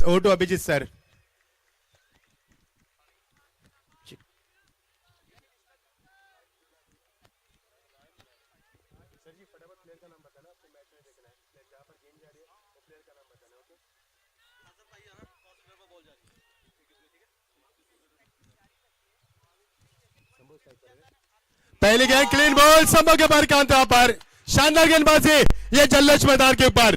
Over to Abhijit sir. पहली गेंद clean ball, संभव के बाहर कांता पर शानदार गेंदबाजी ये जल्लोष मैदान के ऊपर।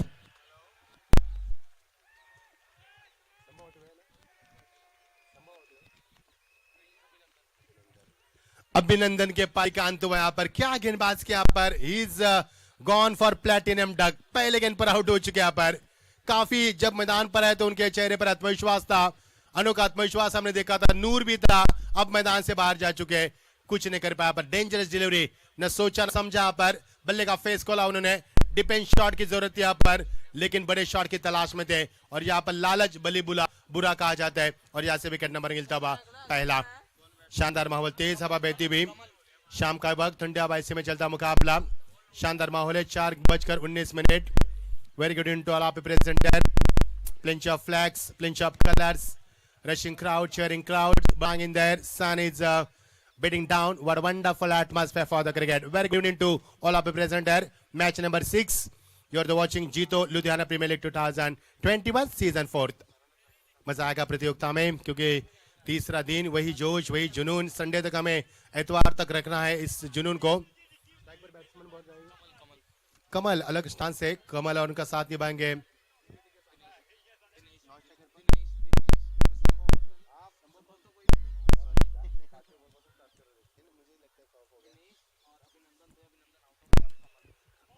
अभिनंदन के पाई कांत हुआ यहाँ पर, क्या गेंदबाज के यहाँ पर, he is gone for platinum duck. पहले गेंद पर आउट हो चुके यहाँ पर। काफी जब मैदान पर आए तो उनके चेहरे पर आत्मविश्वास था, अनोखा आत्मविश्वास हमने देखा था, नूर भी था। अब मैदान से बाहर जा चुके, कुछ नहीं कर पाया पर डेंजरस डिलीवरी, न सोचा न समझा यहाँ पर। बल्ले का फेस खोला उन्होंने, डिफेंस शॉट की जरूरत थी यहाँ पर, लेकिन बड़े शॉट की तलाश में थे और यहाँ पर लालच बली बुरा कहा जाता है और यहाँ से विकेट नंबर मिलता हुआ पहला। शानदार माहौल, तेज हवा बहती हुई, शाम का वक्त, ठंडे हवा में चलता मुकाबला। शानदार माहौल है, 4:19। Very good in to all of present there, plenty of flags, plenty of colors, rushing crowd, cheering crowd, bang in there. Sun is beating down. What a wonderful atmosphere for the cricket. Very good into all of the present there. Match number 6. You are watching Jito Ludhiana Premier League 2021 season 4th. मजा आएगा प्रतियोगिता में क्योंकि तीसरा दिन, वही जोश, वही जुनून। संडे तक हमें, एतवार तक रखना है इस जुनून को। कमल अलग स्थान से, कमल और उनका साथ निभाएंगे।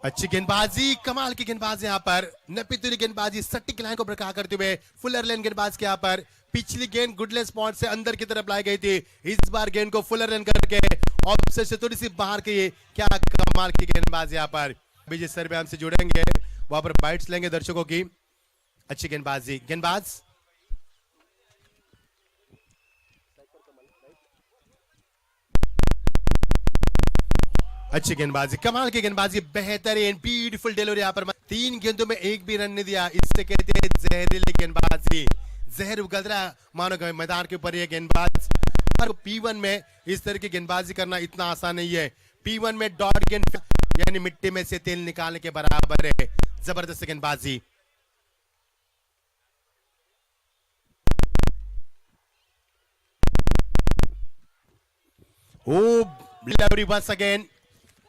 अच्छी गेंदबाजी, कमाल की गेंदबाजी यहाँ पर, नपीतुली गेंदबाजी, सटीक लाइन को बरकरार करते हुए फुलर लेन गेंदबाज के यहाँ पर। पिछली गेंद गुडलेस स्पॉट से अंदर की तरफ लाई गई थी, इस बार गेंद को फुलर लेन करके ऑफसेट से थोड़ी सी बाहर की, क्या कमाल की गेंदबाजी यहाँ पर। अभिजीत सर भी हमसे जुड़ेंगे, वहां पर बाइट्स लेंगे दर्शकों की। अच्छी गेंदबाजी, गेंदबाज अच्छी गेंदबाजी, कमाल की गेंदबाजी, बेहतरीन ब्यूटीफुल डिलीवरी यहाँ पर। 3 गेंदों में 1 भी रन नहीं दिया, इससे कहते हैं जहरीली गेंदबाजी। जहर उगल रहा मानो कि मैदान के ऊपर ये गेंदबाज। P1 में इस तरह की गेंदबाजी करना इतना आसान नहीं है। P1 में डॉट गेंद यानी मिट्टी में से तेल निकालने के बराबर है। जबरदस्त गेंदबाजी, डिलीवरी वंस अगेन।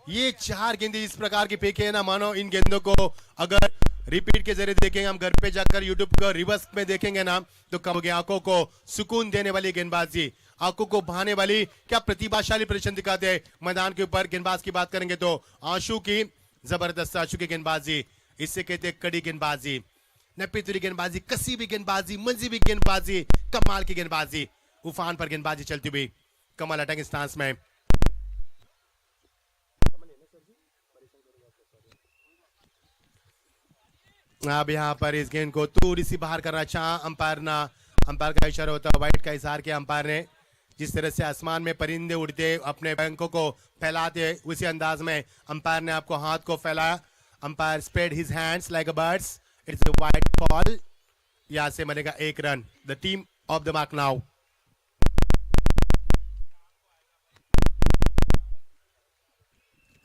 ये 4 गेंदें इस प्रकार की फेंके है ना, मानो इन गेंदों को अगर रिपीट के जरिए देखेंगे, हम घर पे जाकर यूट्यूब का रिवर्स में देखेंगे ना, तो कम हो गया। आंखों को सुकून देने वाली गेंदबाजी, आंखों को भाने वाली, क्या प्रतिभाशाली प्रदर्शन दिखाते हैं मैदान के ऊपर। गेंदबाज की बात करेंगे तो आंसू की, जबरदस्त आंसू की गेंदबाजी, इससे कहते हैं कड़ी गेंदबाजी, नपीतुली गेंदबाजी, कसी भी गेंदबाजी, मंजी भी गेंदबाजी, कमाल की गेंदबाजी। उफान पर गेंदबाजी चलती हुई, कमाल अटैकिंग स्टांस में। अब यहाँ पर इस गेंद को थोड़ी सी बाहर करना चाहा अंपायर का इशारा होता है, वाइट का इशारा किया अंपायर ने। जिस तरह से आसमान में परिंदे उड़ते अपने बैंकों को फैलाते, उसी अंदाज में अंपायर ने आपको हाथ को फैलाया। Umpire spread his hands like a birds, it's a wide call. यहाँ से मिलेगा 1 रन। The team of the mark now.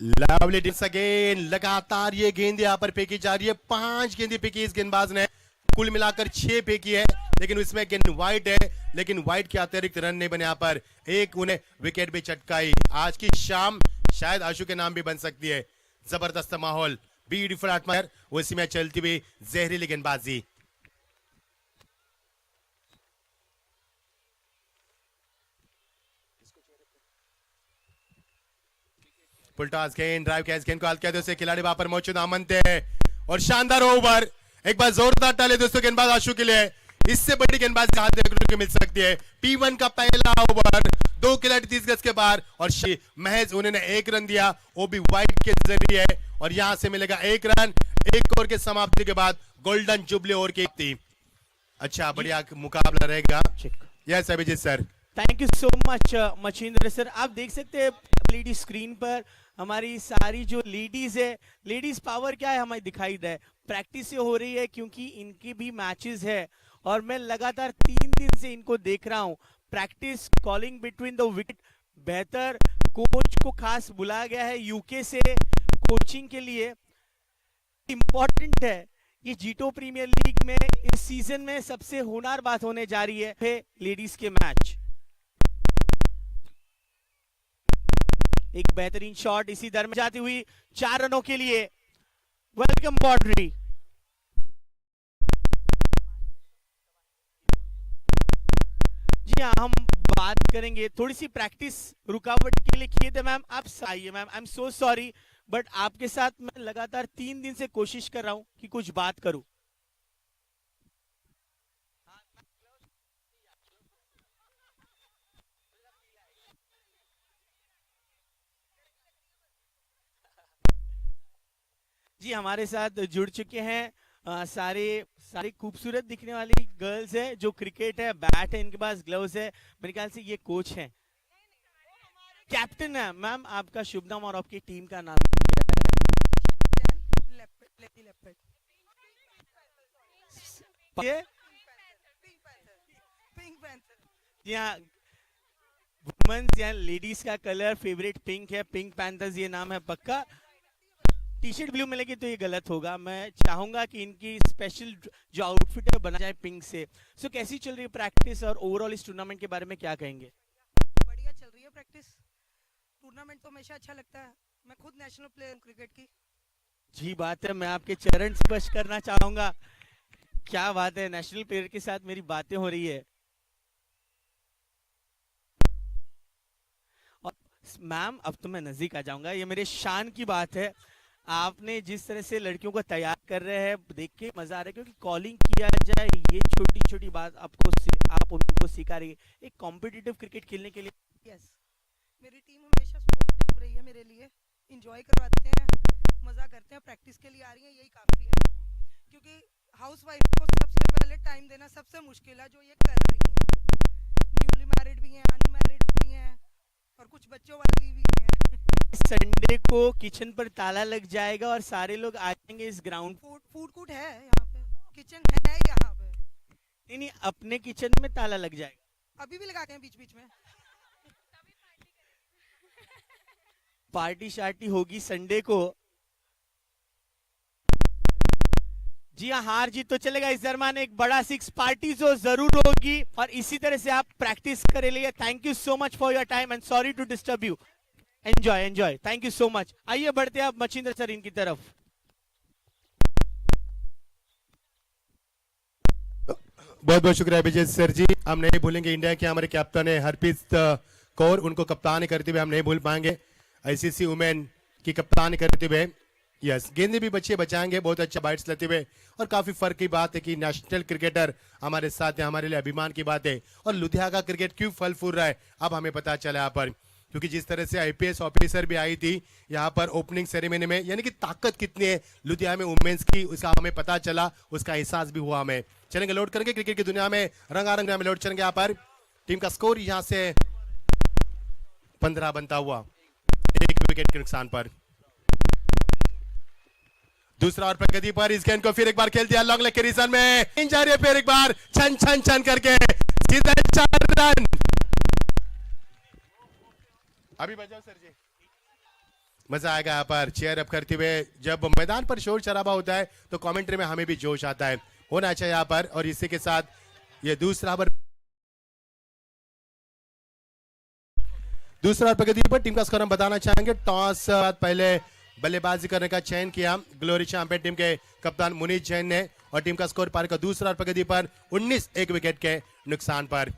Lovely this again, लगातार ये गेंद यहाँ पर फेंकी जा रही है। 5 गेंदें फेंकी इस गेंदबाज ने, कुल मिलाकर 6 फेंकी है, लेकिन उसमें गेंद वाइट है, लेकिन वाइट के अतिरिक्त रन नहीं बने यहाँ पर। एक उन्हें विकेट भी चटकाई। आज की शाम शायद आशु के नाम भी बन सकती है। जबरदस्त माहौल, ब्यूटीफुल एटमॉस्फेयर, उसी में चलती हुई जहरीली गेंदबाजी। फुलटॉस गेंद, ड्राइव कैच गेंद को हल्के हाथों से खिलाड़ी वहां पर मौजूद आमंते हैं और शानदार ओवर। एक बार जोरदार ताली दोस्तों गेंदबाज आशु के लिए। इससे बड़ी गेंदबाजी हाथ देखने को मिल सकती है। P1 का पहला ओवर, 2 खिलाड़ी 30 गज के बाहर और महज उन्होंने 1 रन दिया, वो भी वाइट के जरिए, और यहां से मिलेगा 1 रन। 1 ओवर के समाप्ति के बाद गोल्डन जुबली ओवर की। अच्छा, बढ़िया मुकाबला रहेगा। Yes Abhijit sir, thank you so much Machindra sir. आप देख सकते हैं लेडी स्क्रीन पर हमारी सारी जो लेडीज है, लेडीज पावर क्या है हमें दिखाई दे। प्रैक्टिस से हो रही है क्योंकि इनकी भी मैचेस है और मैं लगातार 3 दिन से इनको देख रहा हूं। Practice calling between the wicket बेहतर, कोच को खास बुलाया गया है यूके से कोचिंग के लिए। इंपॉर्टेंट है ये जीटो प्रीमियर लीग में इस सीजन में सबसे होनहार बात होने जा रही है लेडीज के मैच। एक बेहतरीन शॉट इसी दर में जाती हुई 4 रनों के लिए। Welcome boundary. जी हाँ, हम बात करेंगे थोड़ी सी प्रैक्टिस रुकावट के लिए किए थे मैम। आप आइए ma'am, I am so sorry, but आपके साथ मैं लगातार 3 दिन से कोशिश कर रहा हूं कि कुछ बात करूं। जी हमारे साथ जुड़ चुके हैं सारे खूबसूरत दिखने वाली गर्ल्स है जो क्रिकेट है, बैट है इनके पास, ग्लव्स है। मेरे ख्याल से ये कोच हैं, कैप्टन है। मैम आपका शुभ नाम और आपकी टीम का नाम क्या है? जी हाँ, वुमेन्स या लेडीज का कलर फेवरेट पिंक है, पिंक पैंथर्स ये नाम है पक्का। टी शर्ट ब्लू मिलेगी तो ये गलत होगा। मैं चाहूंगा कि इनकी स्पेशल जो आउटफिट है बना जाए पिंक से। सो कैसी चल रही है प्रैक्टिस और ओवरऑल इस टूर्नामेंट के बारे में क्या कहेंगे? बढ़िया चल रही है प्रैक्टिस। टूर्नामेंट तो हमेशा अच्छा लगता है। मैं खुद नेशनल प्लेयर हूं क्रिकेट की। जी बात है, मैं आपके चरण स्पर्श करना चाहूंगा। क्या बात है, नेशनल प्लेयर के साथ मेरी बातें हो रही है। और मैम अब तो मैं नजदीक आ जाऊंगा, ये मेरे शान की बात है। आपने जिस तरह से लड़कियों को तैयार कर रहे हैं देख के मजा आ रहा है, क्योंकि कॉलिंग किया जाए ये छोटी छोटी बात आप उनको सिखा रही है एक कॉम्पिटिटिव क्रिकेट खेलने के लिए। यस, मेरी टीम हमेशा सपोर्टिव रही है मेरे लिए। इंजॉय करवाते हैं, मजा करते हैं। प्रैक्टिस के लिए आ रही है, यही काफी है। क्योंकि हाउस वाइफ को सबसे पहले टाइम देना सबसे मुश्किल है, जो ये कर रही है। न्यूली मैरिड भी हैं, अनमैरिड भी हैं और कुछ बच्चों वाली भी हैं। संडे को किचन पर ताला लग जाएगा और सारे लोग आ जाएंगे इस ग्राउंड। फूड कोर्ट है यहाँ पे, किचन है यहाँ पे। नहीं, अपने किचन में ताला लग जाएगा। अभी भी लगाते हैं बीच बीच में। पार्टी शार्टी होगी संडे को। जी हाँ, हार जीत तो चलेगा, इस दरमियान एक बड़ा 6 पार्टी तो जरूर होगी और इसी तरह से आप प्रैक्टिस करे लिए। Thank you so much for your time and sorry to disturb you. Enjoy, thank you so much. आइए बढ़ते हैं आप मचिंद्र सर इनकी तरफ। बहुत बहुत शुक्रिया विजय सर जी। हम नहीं भूलेंगे इंडिया के हमारे कैप्टन है हरप्रीत कौर, उनको कप्तानी करते हुए हम नहीं भूल पाएंगे। आईसीसी वुमेन की कप्तानी करते हुए यस, गेंदे भी बच्चे बचाएंगे, बहुत अच्छा बाइट्स लेते हुए। और काफी फर्क की बात है कि नेशनल क्रिकेटर हमारे साथ है, हमारे लिए अभिमान की बात है। और लुधियाना क्रिकेट क्यों फल फूल रहा है अब हमें पता चला यहाँ पर, क्योंकि जिस तरह से आईपीएस ऑफिसर भी आई थी यहाँ पर ओपनिंग सेरेमनी में, यानी कि ताकत कितनी है लुधियाना में वुमेन्स की, उसका हमें पता चला, उसका एहसास भी हुआ हमें। चलेंगे लोड करेंगे क्रिकेट की दुनिया में रंगारंग में लोड चलेंगे यहाँ पर। टीम का स्कोर यहाँ से 15 बनता हुआ 1 विकेट के नुकसान पर। दूसरा और प्रगति पर इस गेंद को फिर एक बार खेल दिया लॉन्ग लेग के रीजन में, इन जा रही है फिर एक बार छन छन छन करके सीधा 4 रन। अभी बजाओ सर जी, मजा आएगा यहाँ पर चेयर अप करते हुए। जब मैदान पर शोर शराबा होता है तो कमेंट्री में हमें भी जोश आता है, होना चाहिए यहाँ पर। और इसी के साथ ये दूसरा प्रगति पर टीम का स्कोर हम बताना चाहेंगे। टॉस पहले बल्लेबाजी करने का चयन किया ग्लोरी चैंपियन टीम के कप्तान मुनीष जैन ने, और टीम का स्कोर पार का दूसरा प्रगति पर 19 1 विकेट के नुकसान पर।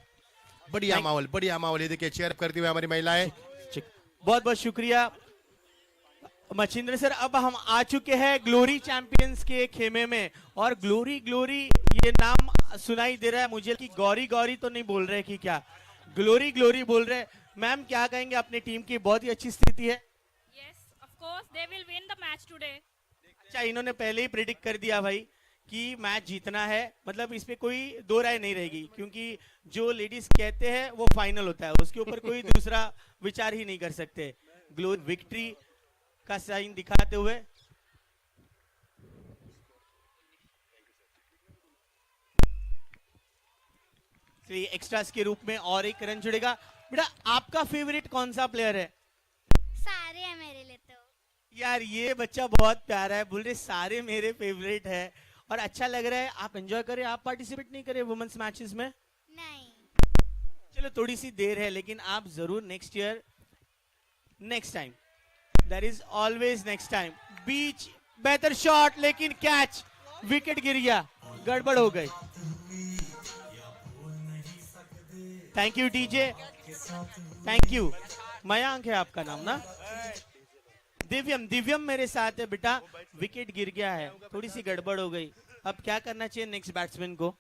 बढ़िया माहौल ये देखिए चेयर अप करती हुई हमारी महिलाएं। बहुत बहुत शुक्रिया मचिंद्र सर। अब हम आ चुके हैं ग्लोरी चैंपियंस के खेमे में, और ग्लोरी ये नाम सुनाई दे रहा है मुझे कि गौरी तो नहीं बोल रहे कि क्या ग्लोरी बोल रहे। मैम क्या कहेंगे, अपनी टीम की बहुत ही अच्छी स्थिति है। Yes, of course they will win the match today. अच्छा, इन्होंने पहले ही प्रेडिक्ट कर दिया भाई कि मैच जीतना है, मतलब इस पे कोई दो राय नहीं रहेगी, क्योंकि जो लेडीज कहते हैं वो फाइनल होता है, उसके ऊपर कोई दूसरा विचार ही नहीं कर सकते। ग्लोरी विक्ट्री का साइन दिखाते हुए इसलिए एक्स्ट्रास के रूप में और एक रन जुड़ेगा। बेटा आपका फेवरेट कौन सा प्लेयर है? सारे हैं मेरे लिए तो। यार ये बच्चा बहुत प्यारा है, बोल रहे सारे मेरे फेवरेट है और अच्छा लग रहा है। आप एंजॉय करें, आप पार्टिसिपेट नहीं करें वुमेन्स मैचेस में? नहीं। चलो थोड़ी सी देर है लेकिन आप जरूर next year, next time, there is always next time. बीच बेहतर शॉट लेकिन कैच, विकेट गिर गया, गड़बड़ हो गई। Thank you DJ, thank you. Mayank है आपका नाम ना? दिव्यम, दिव्यम मेरे साथ है बेटा। विकेट गिर गया है, थोड़ी सी गड़बड़ हो गई, अब क्या करना चाहिए नेक्स्ट बैट्समैन को?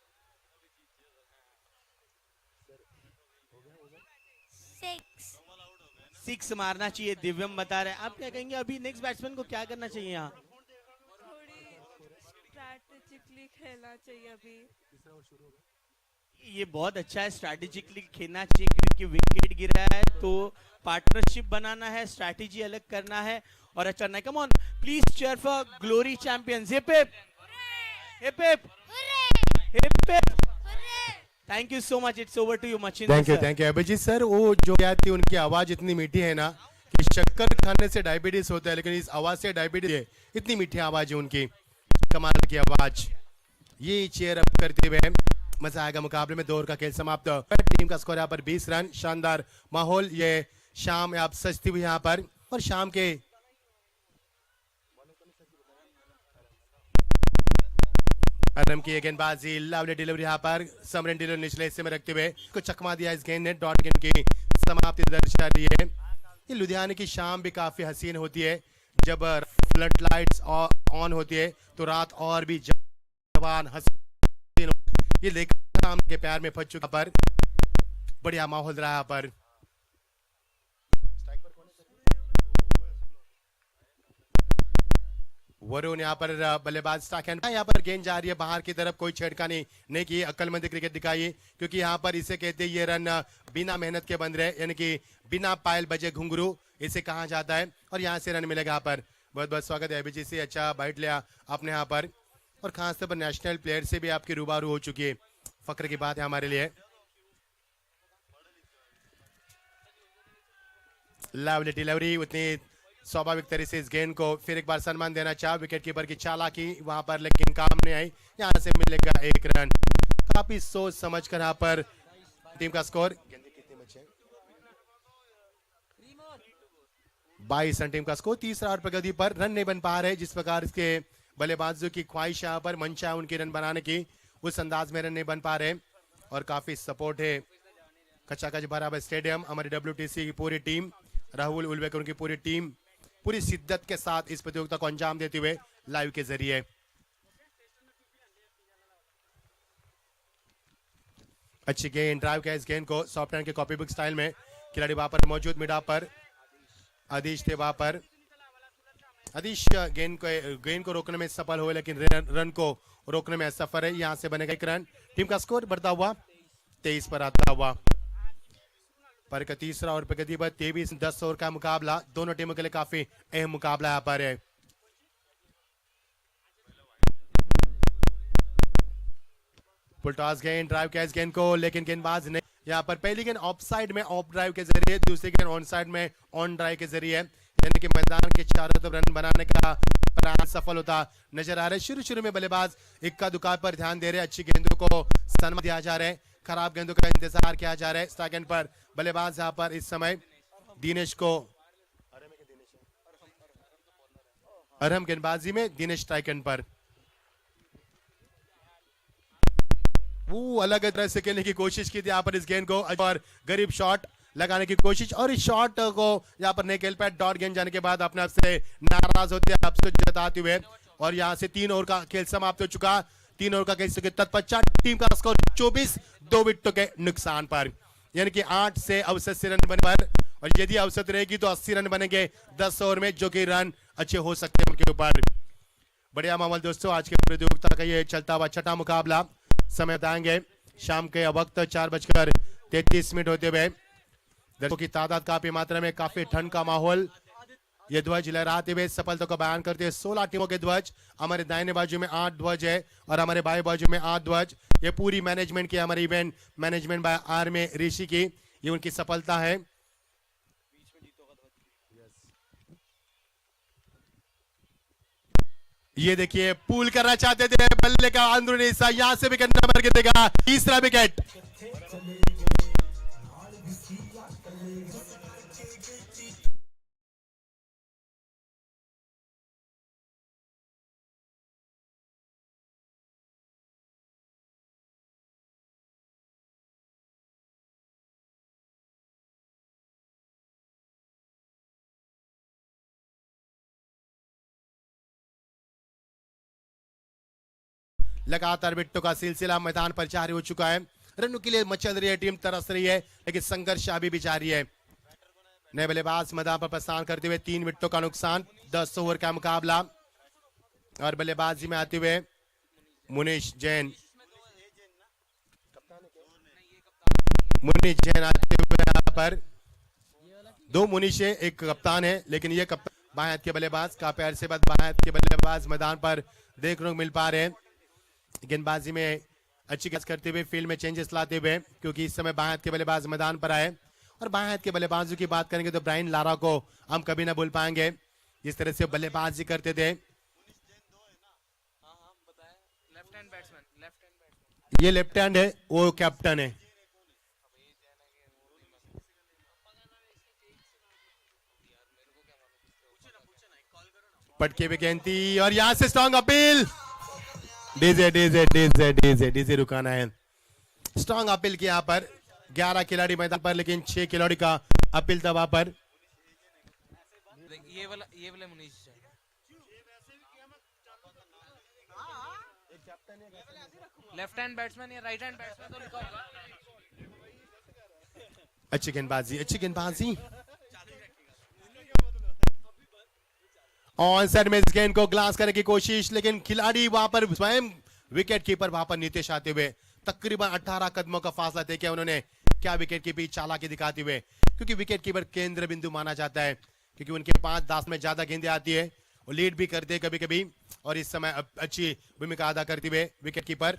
6 मारना चाहिए, दिव्यम बता रहे हैं। आप क्या कहेंगे अभी नेक्स्ट बैट्समैन को क्या करना चाहिए यहाँ? थोड़ी स्ट्रैटेजिकली खेलना चाहिए अभी। ये बहुत अच्छा है, स्ट्रैटेजिकली खेलना चाहिए क्योंकि विकेट गिरा है तो पार्टनरशिप बनाना है, स्ट्रैटेजी अलग करना है और अच्छा करना है। Come on please cheer for glory champions. Hip hip hip hip hip hip. Thank you so much, it's over to you Machindra. Thank you Abhijit sir. वो जो क्या थी, उनकी आवाज इतनी मीठी है ना कि शक्कर खाने से डायबिटीज होता है, लेकिन इस आवाज से डायबिटीज है। इतनी मीठी आवाज है उनकी, कमाल की आवाज। ये चेयर अप करते हुए मजा आएगा मुकाबले में। 2 ओवर का खेल समाप्त। टीम का स्कोर यहाँ पर 20 रन। शानदार माहौल ये शाम आप सजती हुई यहाँ पर, और शाम के अरम की गेंदबाजी, लवली डिलीवरी यहाँ पर समरन डिलीवरी निचले हिस्से में रखते हुए को चकमा दिया। इस गेंद ने डॉट गेंद की समाप्ति दर्शा रही है। ये लुधियाना की शाम भी काफी हसीन होती है। जब फ्लड लाइट्स ऑन होती है तो रात और भी जवान हसीन। ये लेकर शाम के प्यार में फंस चुका पर बढ़िया माहौल रहा पर। वरुण यहाँ पर बल्लेबाज स्टाक हैंड, यहाँ पर गेंद जा रही है बाहर की तरफ। कोई छेड़खानी नहीं की, अक्लमंदी क्रिकेट दिखाई, क्योंकि यहाँ पर इसे कहते हैं ये रन बिना मेहनत के बन रहे, यानी कि बिना पायल बजे घुंघरू इसे कहा जाता है। और यहाँ से रन मिलेगा यहाँ पर। बहुत बहुत स्वागत है अभिजीत से, अच्छा बाइट लिया आपने यहाँ पर, और खासतौर पर नेशनल प्लेयर से भी आपकी रूबरू हो चुकी है। फक्र की बात है हमारे लिए। लवली डिलीवरी, उतनी स्वाभाविक तरीके से इस गेंद को फिर एक बार सम्मान देना चाहा। विकेट कीपर की चालाकी वहां पर, लेकिन काम नहीं आई। यहां से मिलेगा 1 रन। काफी सोच समझ कर यहाँ पर टीम का स्कोर 22 रन टीम का स्कोर। तीसरा और प्रगति पर रन नहीं बन पा रहे। जिस प्रकार इसके बल्लेबाजों की ख्वाहिश यहाँ पर, मंशा है उनकी रन बनाने की, उस अंदाज में रन नहीं बन पा रहे। और काफी सपोर्ट है खचाखच भरा हुआ स्टेडियम। हमारी WTC की पूरी टीम, राहुल उल्वेकर उनकी पूरी टीम पूरी शिद्दत के साथ इस प्रतियोगिता को अंजाम देते हुए लाइव के जरिए। अच्छी गेंद, ड्राइव का इस गेंद को सॉफ्ट हैंड के कॉपी बुक स्टाइल में खिलाड़ी वहां पर मौजूद। मिडा पर आदिश थे वहां पर। आदिश गेंद को रोकने में सफल हुए, लेकिन रन को रोकने में असफल है। यहां से बनेगा 1 रन। टीम का स्कोर बढ़ता हुआ 23 पर आता हुआ। पर का तीसरा और प्रगति पर 23-10 ओवर का मुकाबला। दोनों टीमों के लिए काफी अहम मुकाबला यहाँ पर है। फुलटॉस गेंद, ड्राइव कैच गेंद को, लेकिन गेंदबाज ने यहाँ पर पहली गेंद ऑफ साइड में ऑफ ड्राइव के जरिए, दूसरी गेंद ऑन साइड में ऑन ड्राइव के जरिए, यानी कि मैदान के चारों तरफ रन बनाने का प्रयास सफल होता नजर आ रहा है। शुरू में बल्लेबाज इक्का दुक्का पर ध्यान दे रहे, अच्छी गेंदों को सम्मान दिया जा रहा है, खराब गेंदों का इंतजार किया जा रहा है। स्ट्राइक एंड पर बल्लेबाज यहाँ पर इस समय दिनेश को, अरहम गेंदबाजी में दिनेश स्ट्राइक एंड पर। वो अलग तरह से खेलने की कोशिश की थी यहाँ पर इस गेंद को, और गरीब शॉट लगाने की कोशिश, और इस शॉट को यहाँ पर नहीं खेल पाए। डॉट गेंद जाने के बाद अपने आप से नाराज होते हैं, आपसे जताते हुए। और यहाँ से 3 ओवर का खेल समाप्त हो चुका। 3 ओवर का खेल तत्पश्चात टीम का स्कोर 24, 2 विकेटों के नुकसान पर, यानी कि 8 से अवसर से रन बने पर, और यदि अवसर रहेगी तो 80 रन बनेंगे 10 ओवर में, जो कि रन अच्छे हो सकते हैं उनके ऊपर। बढ़िया मामला दोस्तों, आज के प्रतियोगिता का ये चलता हुआ छठा मुकाबला। समय बताएंगे शाम के वक्त 4:33 होते हुए। दर्शकों की तादाद काफी मात्रा में, काफी ठंड का माहौल, ये ध्वज लहराते हुए सफलता को बयान करते हुए 16 टीमों के ध्वज, हमारे दाहिने बाजू में 8 ध्वज है और हमारे बाएं बाजू में 8 ध्वज। ये पूरी मैनेजमेंट की, हमारी इवेंट मैनेजमेंट बाय आर में ऋषि की, ये उनकी सफलता है। ये देखिए पूल करना चाहते थे, बल्ले का अंदरूनी हिस्सा, यहां से विकेट नंबर गिरेगा, तीसरा विकेट। लगातार विकेटों का सिलसिला मैदान पर जारी हो चुका है। रनों के लिए मचल रही है टीम, तरस रही है, लेकिन संघर्ष अभी भी जारी है। नए बल्लेबाज मैदान पर प्रस्थान करते हुए 3 विकेटों का नुकसान, 10 ओवर का मुकाबला। और बल्लेबाजी में आते हुए मुनीश जैन आते हुए यहाँ पर 2 मुनीश है, 1 कप्तान है, लेकिन ये बाएं हाथ के बल्लेबाज का पैर से बाद बाएं हाथ के बल्लेबाज मैदान पर देखने को मिल पा रहे हैं। गेंदबाजी में अच्छी गेंद करते हुए फील्ड में चेंजेस लाते हुए, क्योंकि इस समय बाएं हाथ के बल्लेबाज मैदान पर आए। और बाएं हाथ के बल्लेबाजों की बात करेंगे तो ब्रायन लारा को हम कभी ना भूल पाएंगे, जिस तरह से बल्लेबाजी करते थे। ये लेफ्ट हैंड है, वो कैप्टन है। पटके पे गेंदी और यहां से स्ट्रॉन्ग अपील, डीजे रुकाना है। स्ट्रॉन्ग अपील किया यहाँ पर, 11 खिलाड़ी मैदान पर, लेकिन 6 खिलाड़ी का अपील था वहां पर। ये वाला मुनीश लेफ्ट हैंड बैट्समैन या राइट हैंड बैट्समैन तो लिखा होगा। अच्छी गेंदबाजी ऑन साइड में इस गेंद को ग्लास करने की कोशिश, लेकिन खिलाड़ी वहां पर स्वयं विकेट कीपर वहां पर नीतीश आते हुए तकरीबन 18 कदमों का फासला तय किया उन्होंने। क्या विकेट कीपिंग चालाकी दिखाते हुए, क्योंकि विकेट कीपर केंद्र बिंदु माना जाता है, क्योंकि उनके 5-10 में ज्यादा गेंदें आती है, वो लीड भी करते हैं कभी कभी। और इस समय अच्छी भूमिका अदा करते हुए विकेट कीपर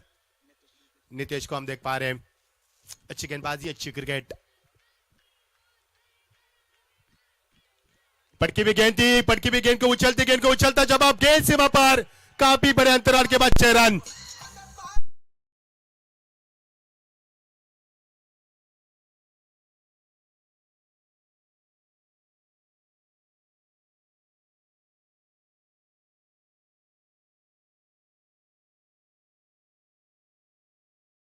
नीतीश को हम देख पा रहे हैं। अच्छी गेंदबाजी, अच्छी क्रिकेट। पटकी भी गेंद को उछलता जवाब, गेंद सीमा पर, काफी बड़े अंतराल के बाद 6 रन।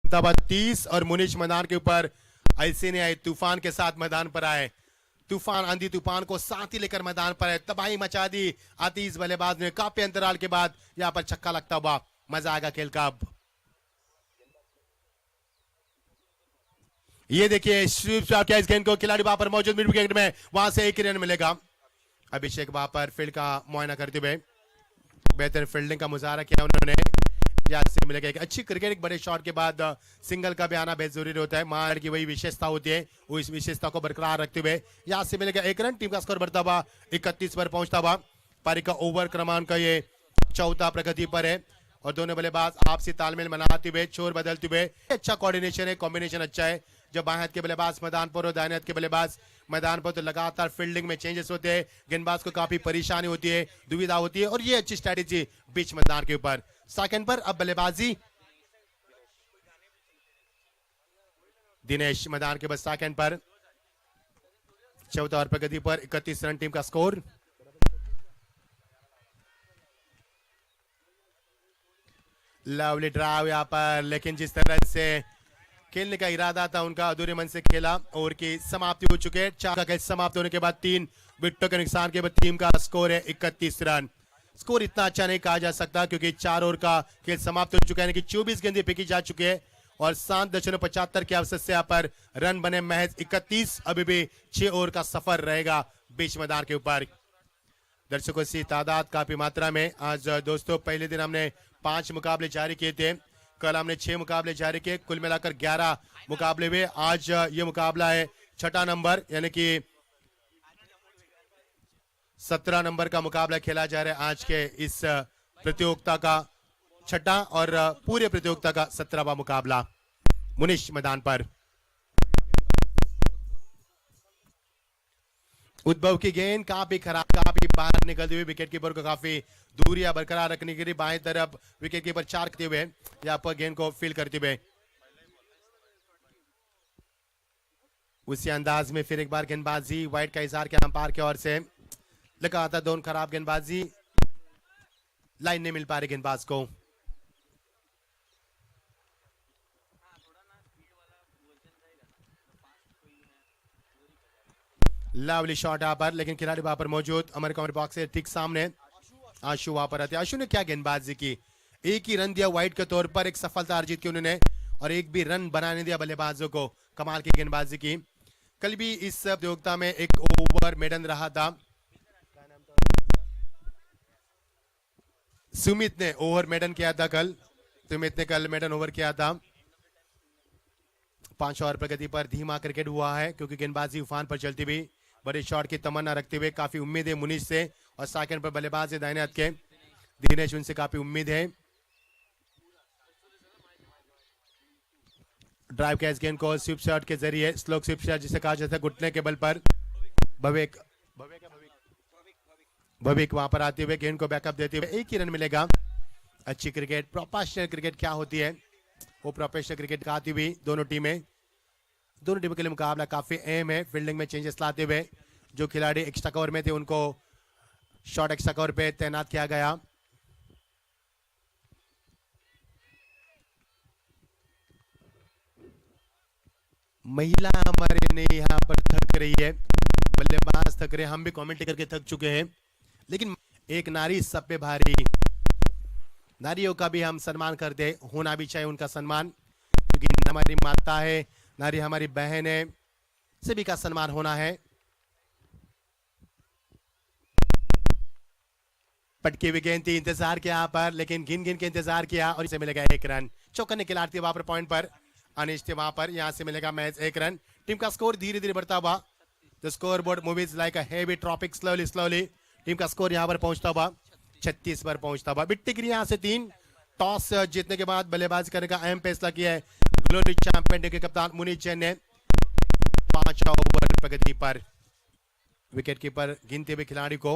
अहमदाबाद 30 और मुनीश मैदान के ऊपर ऐसे नहीं आए, तूफान के साथ मैदान पर आए। तूफान, आंधी तूफान को साथ ही लेकर मैदान पर है, तबाही मचा दी आतिश बल्लेबाज ने। काफी अंतराल के बाद यहां पर छक्का लगता हुआ, मजा आएगा खेल का। अब ये देखिए इस गेंद को खिलाड़ी वहां पर मौजूद मिड विकेट में, वहां से 1 रन मिलेगा। अभिषेक वहां पर फील्ड का मुआयना करते हुए बेहतर फील्डिंग का मुजाहरा किया उन्होंने। से मिलेगा एक अच्छी क्रिकेट, एक बड़े शॉट के बाद सिंगल का भी आना बेहद जरूरी होता है। मार की वही विशेषता होती है, वो इस विशेषता को बरकरार रखते हुए यहां से मिलेगा 1 रन। टीम का स्कोर बढ़ता हुआ 31 पर पहुंचता हुआ। पारी का ओवर क्रमांक ये 4था प्रगति पर है और दोनों बल्लेबाज आपसी तालमेल बनाते हुए, छोर बदलते हुए, अच्छा कोऑर्डिनेशन है, कॉम्बिनेशन अच्छा है। जब बाएं हाथ के बल्लेबाज मैदान पर और दाहिने हाथ के बल्लेबाज मैदान पर, तो लगातार फील्डिंग में चेंजेस होते हैं, गेंदबाज को काफी परेशानी होती है, दुविधा होती है, और ये अच्छी स्ट्रैटेजी बीच मैदान के ऊपर। सेकंड पर अब बल्लेबाजी दिनेश मैदान के बाद सेकंड पर, 14 ओवर प्रगति पर 31 रन टीम का स्कोर। लवली ड्राइव यहां पर, लेकिन जिस तरह से खेलने का इरादा था उनका अधूरे मन से खेला। ओवर की समाप्ति हो चुके हैं। 4 का खेल समाप्त होने के बाद 3 विकेटों के नुकसान के बाद टीम का स्कोर है 31 रन। स्कोर इतना अच्छा नहीं कहा जा सकता क्योंकि 4 ओवर का खेल समाप्त हो चुका है, यानी कि 24 गेंदें फेंकी जा चुके हैं और 7.75 के अवसर से यहाँ पर रन बने महज 31। अभी भी 6 ओवर का सफर रहेगा बीच मैदान के ऊपर। दर्शकों की तादाद काफी मात्रा में। आज दोस्तों पहले दिन हमने 5 मुकाबले जारी किए थे, कल हमने 6 मुकाबले जारी किए, कुल मिलाकर 11 मुकाबले हुए। आज ये मुकाबला है 6ठा नंबर, यानी कि 17 नंबर का मुकाबला खेला जा रहा है आज के इस प्रतियोगिता का छठा और पूरे प्रतियोगिता का 17वां मुकाबला मुनीश मैदान पर। उद्भव की गेंद काफी खराब, काफी बाहर निकलती हुई, विकेट कीपर को काफी दूरियां बरकरार रखने के लिए बाएं तरफ विकेट कीपर चार करते हुए यहाँ पर गेंद को फील करते हुए उसी अंदाज में फिर एक बार गेंदबाजी वाइड का इजहार किया अंपायर की ओर से। लगातार दोनों खराब गेंदबाजी, लाइन नहीं मिल पा रही गेंदबाज को। लवली शॉट यहाँ पर, लेकिन खिलाड़ी वहां पर मौजूद हमारे कमेंट बॉक्स से ठीक सामने आशु वहां पर आते। आशु ने क्या गेंदबाजी की, एक ही रन दिया वाइड के तौर पर, एक सफलता अर्जित की उन्होंने और एक भी रन बनाने दिया बल्लेबाजों को। कमाल की गेंदबाजी की। कल भी इस प्रतियोगिता में एक ओवर मेडन रहा था, सुमित ने ओवर मेडन किया था कल, सुमित ने कल मेडन ओवर किया था। 5 ओवर प्रगति पर धीमा क्रिकेट हुआ है क्योंकि गेंदबाजी उफान पर चलती हुई, बड़े शॉट की तमन्ना रखते हुए काफी उम्मीद है मुनीश से और सेकंड पर बल्लेबाज है दाहिने हाथ के दिनेश, उनसे काफी उम्मीद है। ड्राइव कैच गेंद को स्वीप शॉट के जरिए, स्लो स्वीप शॉट जिसे कहा जाता है, घुटने के बल पर भविक वहां पर आते हुए गेंद को बैकअप देते हुए एक ही रन मिलेगा। अच्छी क्रिकेट, प्रोफेशनल क्रिकेट क्या होती है वो प्रोफेशनल क्रिकेट दिखाती हुई दोनों टीमों के लिए मुकाबला काफी अहम है। फील्डिंग में चेंजेस लाते हुए जो खिलाड़ी एक्स्ट्रा कवर में थे उनको शॉर्ट एक्स्ट्रा कवर पे तैनात किया गया। महिला हमारे ने यहाँ पर थक रही है, बल्लेबाज थक रहे, हम भी कमेंट करके थक चुके हैं, लेकिन एक नारी सब पे भारी। नारियों का भी हम सम्मान करते, होना भी चाहिए उनका सम्मान, क्योंकि हमारी माता है, नारी हमारी बहन है, सभी का सम्मान होना है। पटकी हुई गेंद थी, इंतजार किया यहाँ पर, लेकिन गिन गिन के इंतजार किया और इसे मिलेगा एक रन। चौका ने खिलाड़ी वहां पर पॉइंट पर अनिश थे वहां पर, यहां से मिलेगा मैच एक रन। टीम का स्कोर धीरे धीरे बढ़ता हुआ, the score board movies like a heavy tropic, slowly slowly team का स्कोर यहां पर पहुंचता हुआ 36 पर पहुंचता हुआ। बिट्टी गिरी यहां से 3, टॉस जीतने के बाद बल्लेबाजी करने का अहम फैसला किया है ग्लोरी चैंपियन के कप्तान मुनीश जैन ने। 5 ओवर प्रगति पर विकेट कीपर गिनते हुए खिलाड़ी को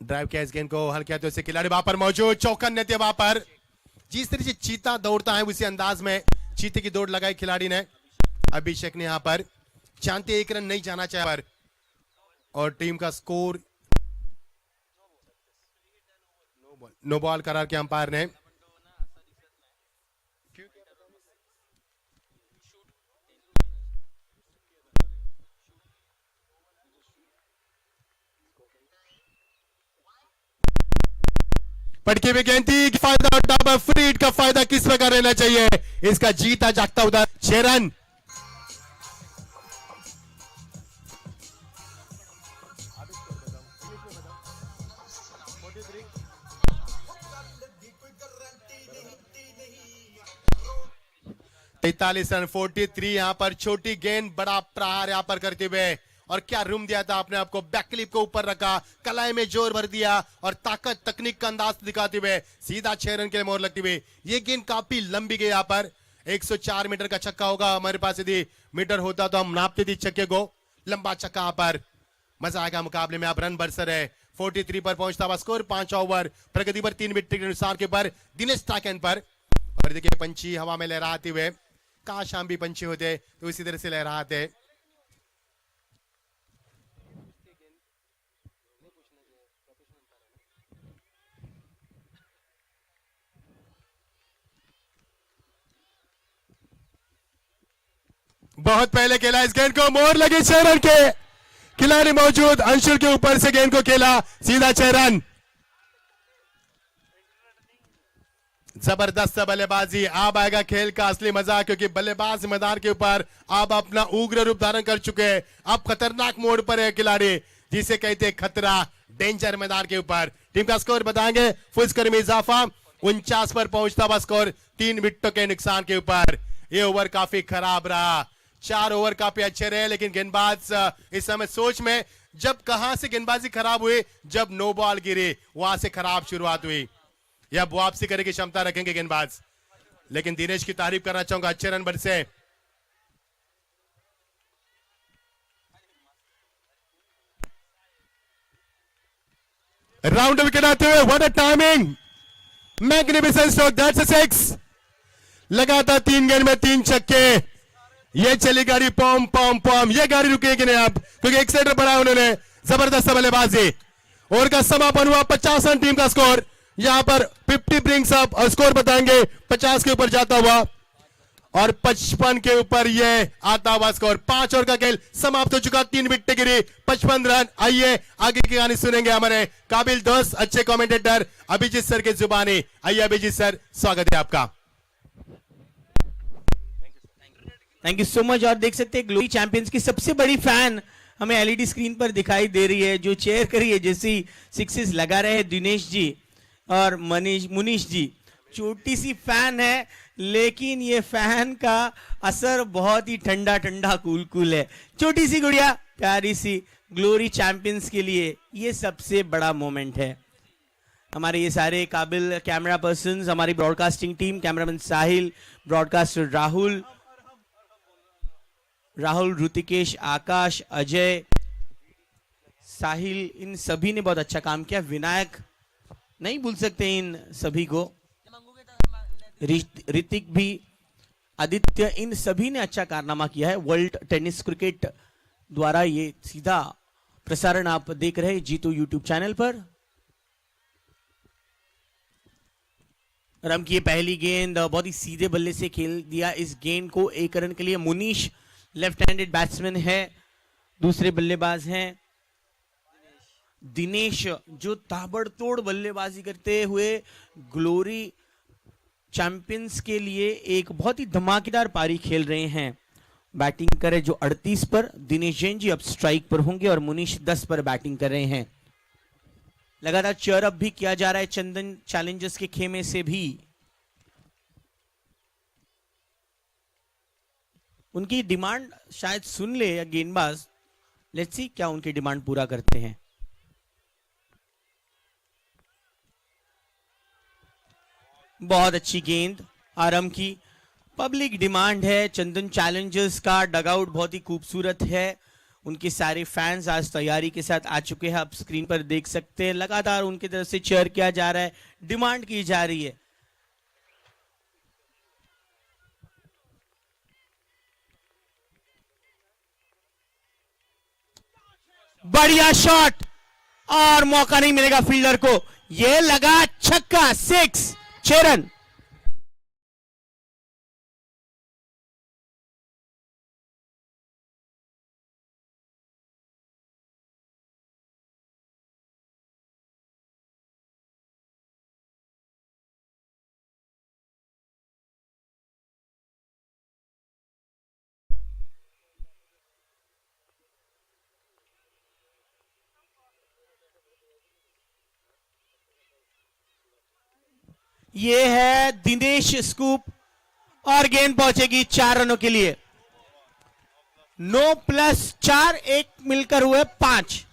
ड्राइव कैच गेंद को हल किया तो इसे खिलाड़ी वहां पर मौजूद, चौकन ने वहां पर। जिस तरह से चीता दौड़ता है उसी अंदाज में चीते की दौड़ लगाई खिलाड़ी ने। अभिषेक ने यहां पर चाहते एक रन नहीं जाना चाहिए पर, और टीम का स्कोर नो बॉल करार के अंपायर ने। पटके हुए गेंद थी, फायदा उठा, फ्रीड का फायदा किस प्रकार रहना चाहिए, इसका जीता जागता उधर 6 रन। तैतालीस रन 43 यहां पर, छोटी गेंद बड़ा प्रहार यहां पर करते हुए, और क्या रूम दिया था आपने आपको, बैक क्लिप को ऊपर रखा, कलाई में जोर भर दिया और ताकत तकनीक का अंदाज दिखाते हुए सीधा 6 रन के लिए मोहर लगती हुई। ये गेंद काफी लंबी गई यहां पर, 104 मीटर का छक्का होगा, हमारे पास यदि मीटर होता तो हम नापते थे छक्के को। लंबा छक्का यहां पर, मजा आएगा मुकाबले में। आप रन बरसर है, 43 पर पहुंचता हुआ स्कोर। 5 ओवर प्रगति पर 3 विकेट के अनुसार के पर दिनेश टाकन पर। और देखिए पंछी हवा में लहराते हुए, काश हम भी पंछी होते तो इसी तरह से लहराते। बहुत पहले खेला इस गेंद को, मोहर लगी 6 रन के, खिलाड़ी मौजूद, अंशुल के ऊपर से गेंद को खेला, सीधा 6 रन। जबरदस्त बल्लेबाजी। अब आएगा खेल का असली मजा, क्योंकि बल्लेबाज मैदान के ऊपर अब अपना उग्र रूप धारण कर चुके हैं। अब खतरनाक मोड पर है खिलाड़ी, जिसे कहते हैं खतरा, डेंजर मैदान के ऊपर। टीम का स्कोर बताएंगे, फुल स्कोर में इजाफा 49 पर पहुंचता हुआ स्कोर 3 विकेटों के नुकसान के ऊपर। ये ओवर काफी खराब रहा। 4 ओवर काफी अच्छे रहे, लेकिन गेंदबाज इस समय सोच में, जब कहां से गेंदबाजी खराब हुई, जब नो बॉल गिरी वहां से खराब शुरुआत हुई। या वापसी करने की क्षमता रखेंगे गेंदबाज। लेकिन दिनेश की तारीफ करना चाहूंगा, अच्छे रन बरसे। राउंड विकेट आते हुए, what a timing, magnificent stroke, that's a 6। लगातार 3 गेंद में 3 छक्के। ये चली गाड़ी पॉम पॉम पॉम। ये गाड़ी रुकेगी नहीं अब, क्योंकि एक सेटर बनाया उन्होंने। जबरदस्त बल्लेबाजी। ओवर का समापन हुआ, 50 रन टीम का स्कोर। यहां पर 50 ब्रिंग्स अप, और स्कोर बताएंगे 50 के ऊपर जाता हुआ, और 55 के ऊपर ये आता हुआ स्कोर। 5 ओवर का खेल समाप्त हो चुका, 3 विकेट गिरी, 55 रन। आइए आगे की कहानी सुनेंगे हमारे काबिल दोस्त, अच्छे कमेंटेटर अभिजीत सर के जुबानी। आइए अभिजीत सर, स्वागत है आपका। Thank you so much. और देख सकते हैं ग्लोरी चैंपियंस की सबसे बड़ी फैन हमें एलईडी स्क्रीन पर दिखाई दे रही है, जो चेयर करी है, जैसी सिक्सेस लगा रहे हैं दिनेश जी और मुनीश जी। छोटी सी फैन है, लेकिन ये फैन का असर बहुत ही ठंडा ठंडा कूल कूल है। छोटी सी गुड़िया, प्यारी सी, ग्लोरी चैंपियंस के लिए ये सबसे बड़ा मोमेंट है। हमारे ये सारे काबिल कैमरा पर्सन्स, हमारी ब्रॉडकास्टिंग टीम, कैमरामैन साहिल, ब्रॉडकास्टर राहुल, ऋतिकेश, आकाश, अजय, साहिल, इन सभी ने बहुत अच्छा काम किया। विनायक, नहीं भूल सकते इन सभी को, ऋतिक भी, आदित्य, इन सभी ने अच्छा कारनामा किया है। वर्ल्ड टेनिस क्रिकेट द्वारा ये सीधा प्रसारण आप देख रहे हैं जीतो यूट्यूब चैनल पर। रम की ये पहली गेंद बहुत ही सीधे बल्ले से खेल दिया। इस गेंद को 1 रन के लिए मुनीश, लेफ्ट हैंडेड बैट्समैन है। दूसरे बल्लेबाज हैं दिनेश, जो ताबड़तोड़ बल्लेबाजी करते हुए ग्लोरी चैंपियंस के लिए एक बहुत ही धमाकेदार पारी खेल रहे हैं। बैटिंग करे जो 38 पर, दिनेश जैन जी अब स्ट्राइक पर होंगे, और मुनीश 10 पर बैटिंग कर रहे हैं। लगातार चेयर अप भी किया जा रहा है चंदन चैलेंजर्स के खेमे से भी। उनकी डिमांड शायद सुन ले या गेंदबाज, लेट्स सी क्या उनकी डिमांड पूरा करते हैं। बहुत अच्छी गेंद आरम की। पब्लिक डिमांड है चंदन चैलेंजर्स का। डगआउट बहुत ही खूबसूरत है। उनके सारे फैंस आज तैयारी के साथ आ चुके हैं, आप स्क्रीन पर देख सकते हैं। लगातार उनकी तरफ से चेयर किया जा रहा है, डिमांड की जा रही है। बढ़िया शॉट, और मौका नहीं मिलेगा फील्डर को। यह लगा छक्का, 6 रन। ये है दिनेश स्कूप, और गेंद पहुंचेगी 4 रनों के लिए। 9 + 4, 1 मिलकर हुए 5।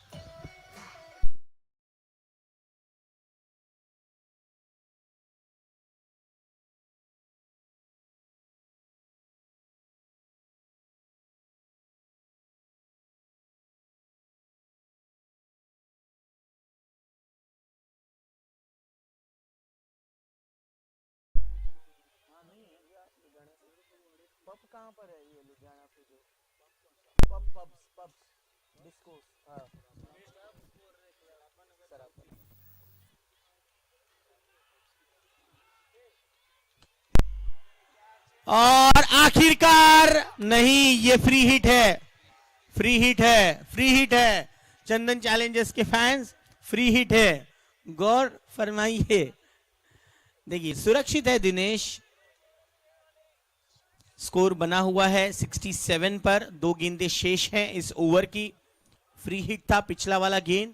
पब कहां पर है ये लुधियाना पे जो पब्स डिस्कोस? और आखिरकार नहीं, ये फ्री हिट है, फ्री हिट है, फ्री हिट है। चंदन चैलेंजर्स के फैंस, फ्री हिट है, गौर फरमाइए। देखिए सुरक्षित है दिनेश। स्कोर बना हुआ है 67 पर। 2 गेंदें शेष हैं इस ओवर की। फ्री हिट था पिछला वाला गेंद।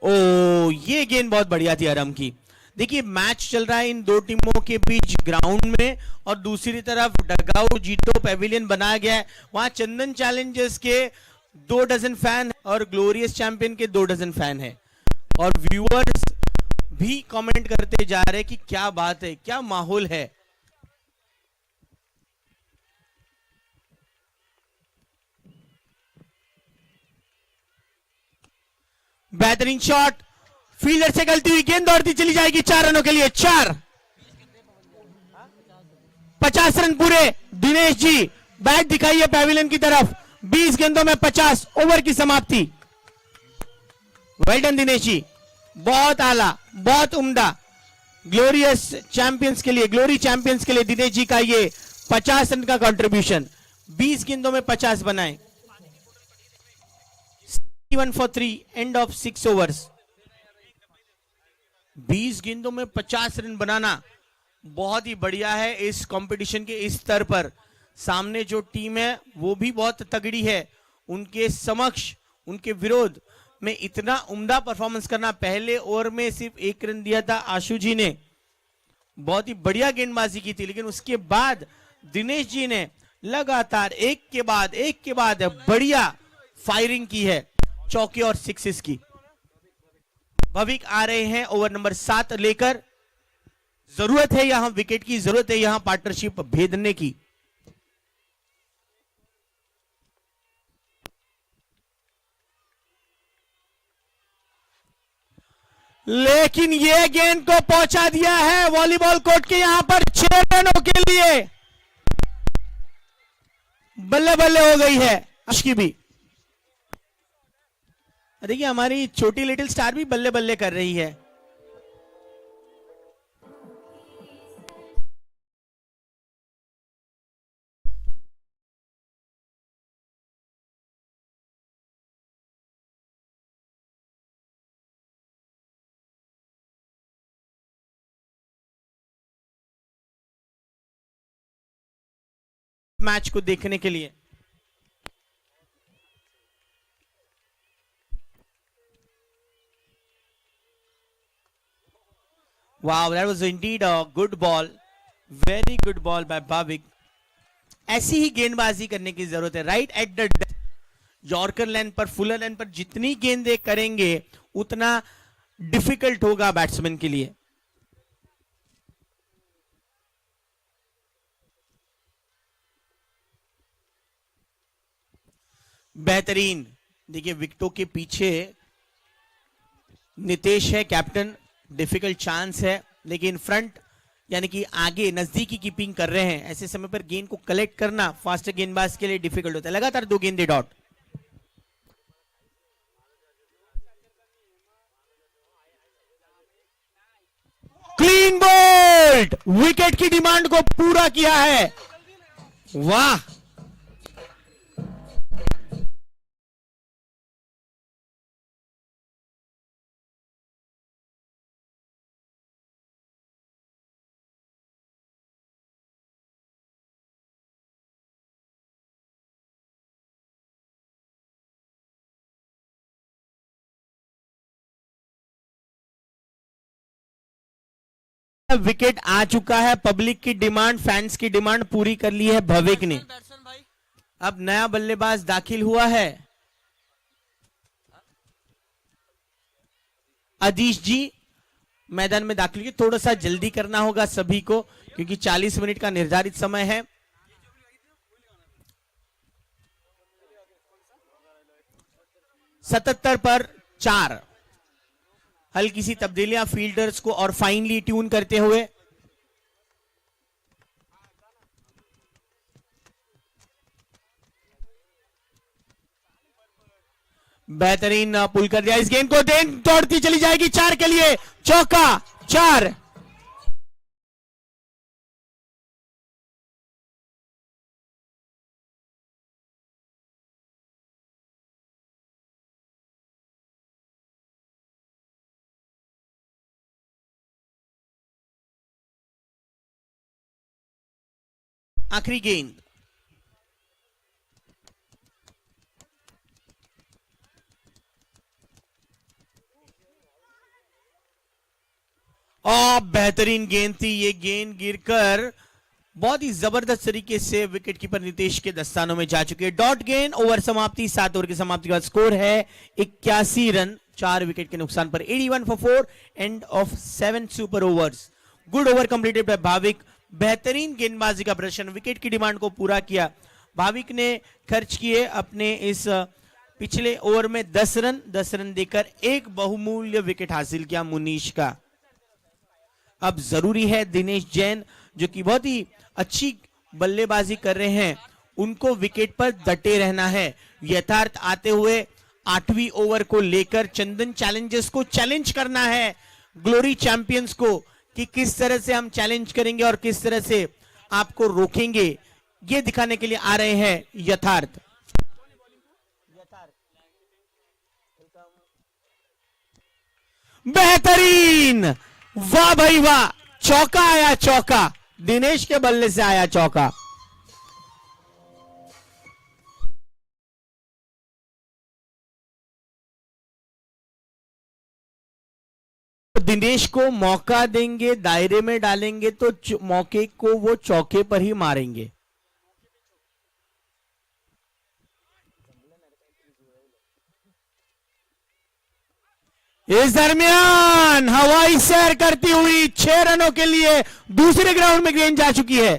ओ, ये गेंद बहुत बढ़िया थी अरम की। देखिए मैच चल रहा है इन दो टीमों के बीच ग्राउंड में, और दूसरी तरफ डगआउट जीतो पेविलियन बनाया गया है। वहां चंदन चैलेंजर्स के 2 डजन फैन और ग्लोरियस चैंपियन के 2 डजन फैन है, और व्यूअर्स भी कमेंट करते जा रहे हैं कि क्या बात है, क्या माहौल है। बेहतरीन शॉट, फील्डर से गलती हुई, गेंद दौड़ती चली जाएगी 4 रनों के लिए। 4, 50 रन पूरे। दिनेश जी बैट दिखाइए पेविलियन की तरफ। 20 गेंदों में 50, ओवर की समाप्ति। वेल डन दिनेश जी, बहुत आला, बहुत उम्दा। ग्लोरियस चैंपियंस के लिए, ग्लोरी चैंपियंस के लिए दिनेश जी का ये 50 रन का कंट्रीब्यूशन। 20 गेंदों में 50 बनाए। 1 for 3, एंड ऑफ 6 ओवर्स। 20 गेंदों में 50 रन बनाना बहुत ही बढ़िया है इस कंपटीशन के इस स्तर पर। सामने जो टीम है वो भी बहुत तगड़ी है, उनके समक्ष, उनके विरोध में इतना उम्दा परफॉर्मेंस करना। पहले ओवर में सिर्फ 1 रन दिया था आशु जी ने, बहुत ही बढ़िया गेंदबाजी की थी, लेकिन उसके बाद दिनेश जी ने लगातार एक के बाद बढ़िया फायरिंग की है, चौके और सिक्सेस की। भविक आ रहे हैं ओवर नंबर 7 लेकर। जरूरत है यहां विकेट की, जरूरत है यहां पार्टनरशिप भेदने की। लेकिन यह गेंद को पहुंचा दिया है वॉलीबॉल कोर्ट के यहां पर 6 रनों के लिए। बल्ले बल्ले हो गई है उसकी भी। देखिए हमारी छोटी लिटिल स्टार भी बल्ले बल्ले कर रही है। मैच को देखने के लिए Wow, that was indeed a good ball. Very good ball by Bhavik. ऐसी ही गेंदबाजी करने की जरूरत है, right at the death. Yorker line पर, फुलर लाइन पर जितनी गेंदें करेंगे उतना डिफिकल्ट होगा बैट्समैन के लिए। बेहतरीन। देखिए विकेटों के पीछे नितेश है कैप्टन, डिफिकल्ट चांस है, लेकिन फ्रंट यानी कि आगे नजदीकी कीपिंग कर रहे हैं। ऐसे समय पर गेंद को कलेक्ट करना फास्ट गेंदबाज के लिए डिफिकल्ट होता है। लगातार 2 गेंदे डॉट। क्लीन बोल्ड, विकेट की डिमांड को पूरा किया है। वाह, विकेट आ चुका है। पब्लिक की डिमांड, फैंस की डिमांड पूरी कर ली है भविक ने। अब नया बल्लेबाज दाखिल हुआ है, अदीश जी मैदान में दाखिल हुए। थोड़ा सा जल्दी करना होगा सभी को, क्योंकि 40 मिनट का निर्धारित समय है। सतहत्तर पर 4। हल्की सी तब्दीलियां फील्डर्स को और फाइनली ट्यून करते हुए। बेहतरीन पुल कर दिया इस गेंद को। गेंद दौड़ती चली जाएगी 4 के लिए, चौका। 4। आखिरी गेंद। और बेहतरीन गेंद थी ये, गेंद गिरकर बहुत ही जबरदस्त तरीके से विकेट कीपर नितेश के दस्तानों में जा चुके हैं। डॉट गेंद, ओवर समाप्ति, 7 ओवर की समाप्ति के बाद स्कोर है 81 रन, 4 विकेट के नुकसान पर। 81 for 4, end of 7 super overs. Good over completed by Bhavik. बेहतरीन गेंदबाजी का प्रदर्शन, विकेट की डिमांड को पूरा किया। भाविक ने खर्च किए अपने इस पिछले ओवर में 10 रन देकर एक बहुमूल्य विकेट हासिल किया मुनीश का। अब जरूरी है दिनेश जैन जो कि बहुत ही अच्छी बल्लेबाजी कर रहे हैं, उनको विकेट पर डटे रहना है। यथार्थ आते हुए 8वीं ओवर को लेकर चंदन चैलेंजर्स को चैलेंज करना है, ग्लोरी चैंपियंस को, कि किस तरह से हम चैलेंज करेंगे और किस तरह से आपको रोकेंगे, ये दिखाने के लिए आ रहे हैं यथार्थ। बेहतरीन, वाह भाई वाह, चौका आया, चौका दिनेश के बल्ले से आया चौका। दिनेश को मौका देंगे, दायरे में डालेंगे तो मौके को वो चौके पर ही मारेंगे। इस दरमियान हवाई सैर करती हुई 6 रनों के लिए दूसरे ग्राउंड में गेंद जा चुकी है।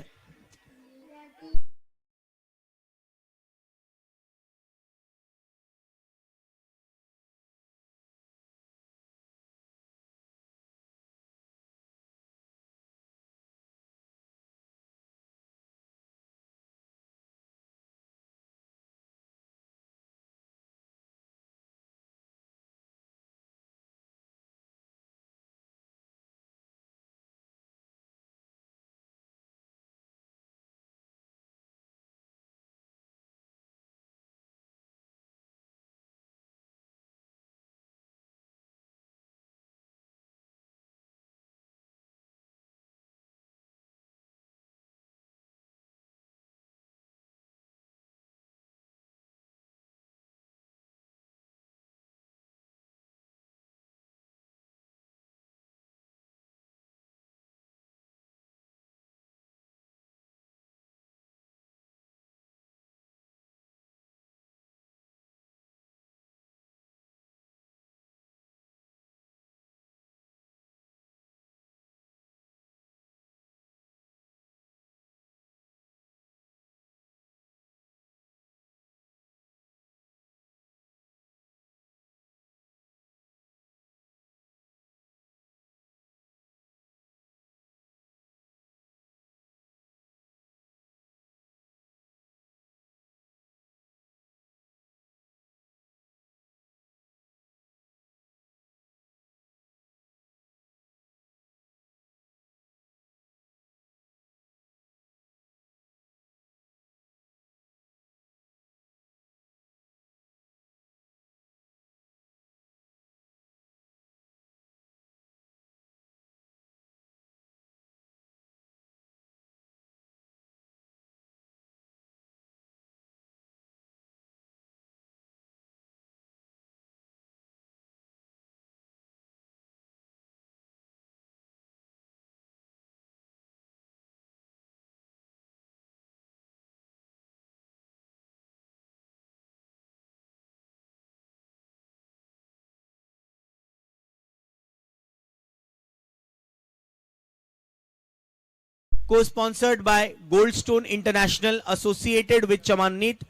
Co-sponsored by Goldstone International, associated with Chamanit,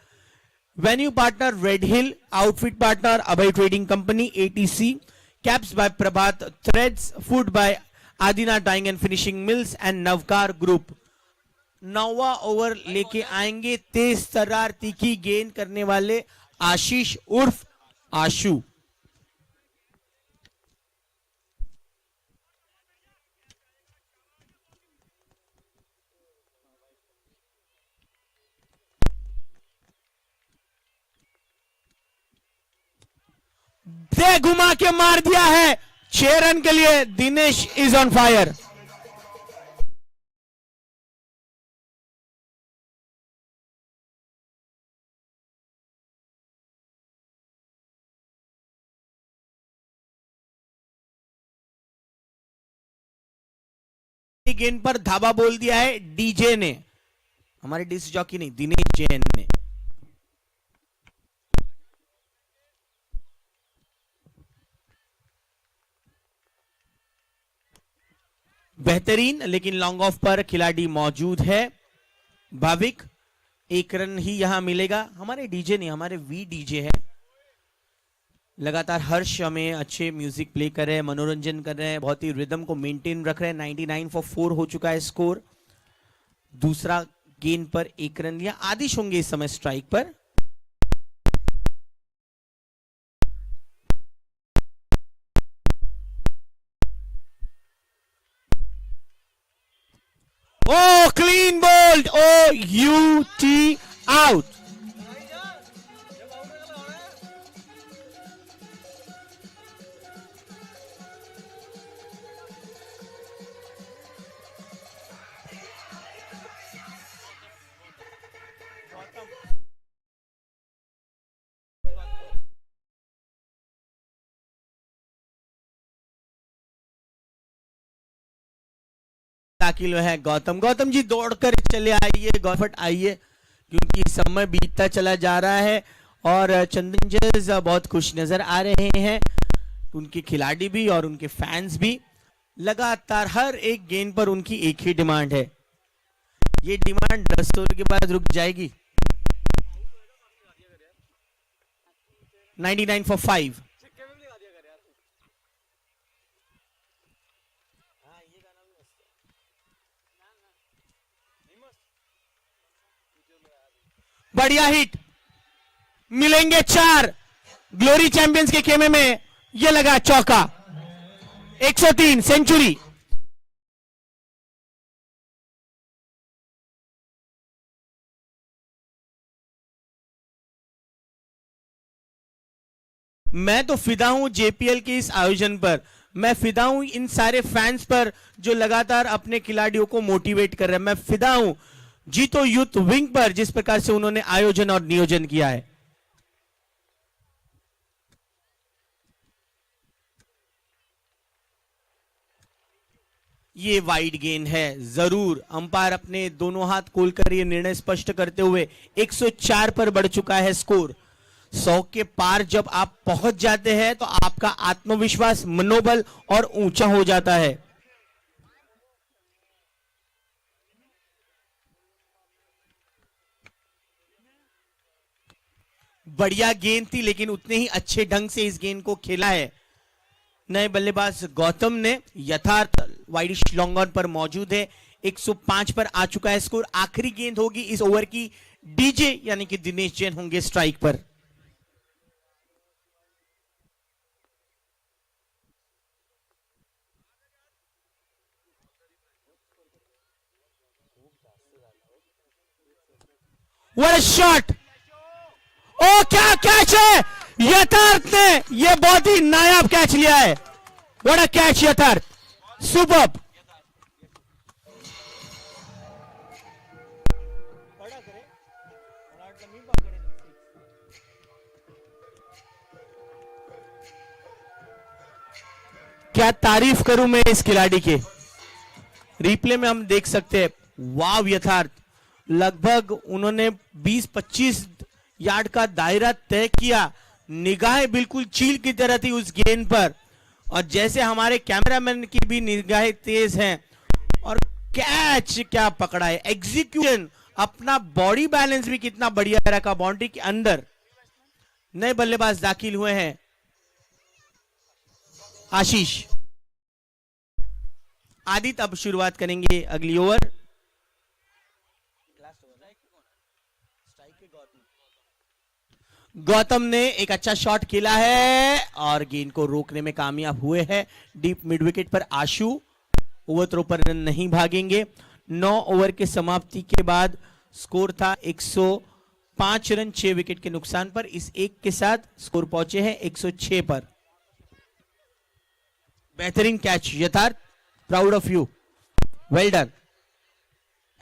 venue partner Red Hill, outfit partner Abhay Trading Company ATC, caps by Prabhat, threads, food by Adina Dyeing and Finishing Mills and Navkar Group। 9वां over लेके आएंगे तेज तर्रार तीखी गेंद करने वाले आशीष उर्फ आशु। दे घुमा के मार दिया है 6 रन के लिए। Dinesh is on fire. गेंद पर धावा बोल दिया है डीजे ने, हमारे डिस्क जॉकी नहीं, दिनेश जैन ने। बेहतरीन, लेकिन लॉन्ग ऑफ पर खिलाड़ी मौजूद है भाविक। एक रन ही यहां मिलेगा। हमारे डीजे नहीं, हमारे वी डीजे है। लगातार हर्ष हमें अच्छे म्यूजिक प्ले कर रहे हैं, मनोरंजन कर रहे हैं, बहुत ही रिदम को मेंटेन रख रहे हैं। 99 फॉर 4 हो चुका है स्कोर। दूसरा गेंद पर एक रन लिया। आदिश होंगे इस समय स्ट्राइक पर। Oh, clean bowled. OUT out. दाखिल है गौतम जी दौड़कर चले आइए, गौफट आइए, क्योंकि समय बीतता चला जा रहा है और चंदन जज बहुत खुश नजर आ रहे हैं, उनके खिलाड़ी भी और उनके फैंस भी। लगातार हर एक गेंद पर उनकी एक ही डिमांड है। ये डिमांड 10 ओवर के बाद रुक जाएगी। 99 फॉर 5। बढ़िया हिट, मिलेंगे 4। ग्लोरी चैंपियंस के खेमे में यह लगा चौका। 103 सेंचुरी। मैं तो फिदा हूं जेपीएल के इस आयोजन पर। मैं फिदा हूं इन सारे फैंस पर जो लगातार अपने खिलाड़ियों को मोटिवेट कर रहे हैं। मैं फिदा हूं जीतो यूथ विंग पर, जिस प्रकार से उन्होंने आयोजन और नियोजन किया है। ये वाइड गेंद है जरूर। अंपायर अपने दोनों हाथ खोलकर ये निर्णय स्पष्ट करते हुए 104 पर बढ़ चुका है स्कोर। 100 के पार जब आप पहुंच जाते हैं तो आपका आत्मविश्वास, मनोबल और ऊंचा हो जाता है। बढ़िया गेंद थी, लेकिन उतने ही अच्छे ढंग से इस गेंद को खेला है नए बल्लेबाज गौतम ने। यथार्थ वाइडिश लॉन्ग ऑन पर मौजूद है। 105 पर आ चुका है स्कोर। आखिरी गेंद होगी इस ओवर की। डीजे यानी कि दिनेश जैन होंगे स्ट्राइक पर। What a shot! ओ क्या कैच है! यथार्थ ने यह बहुत ही नायाब कैच लिया है। व्हाट अ कैच यथार्थ, सुपर्ब। क्या तारीफ करूं मैं इस खिलाड़ी के। रिप्ले में हम देख सकते हैं, वाव यथार्थ। लगभग उन्होंने 20-25 यार्ड का दायरा तय किया। निगाहें बिल्कुल चील की तरह थी उस गेंद पर, और जैसे हमारे कैमरामैन की भी निगाहें तेज हैं। और कैच क्या पकड़ा है, एग्जीक्यूशन, अपना बॉडी बैलेंस भी कितना बढ़िया रखा बाउंड्री के अंदर। नए बल्लेबाज दाखिल हुए हैं आशीष। आदित्य अब शुरुआत करेंगे अगली ओवर। गौतम ने एक अच्छा शॉट खेला है और गेंद को रोकने में कामयाब हुए हैं। डीप मिड विकेट पर आशु ओवर थ्रो पर रन नहीं भागेंगे। 9 ओवर के समाप्ति के बाद स्कोर था 105 रन 6 विकेट के नुकसान पर। इस एक के साथ स्कोर पहुंचे हैं 106 पर। बेहतरीन कैच यथार्थ, proud of you, well done.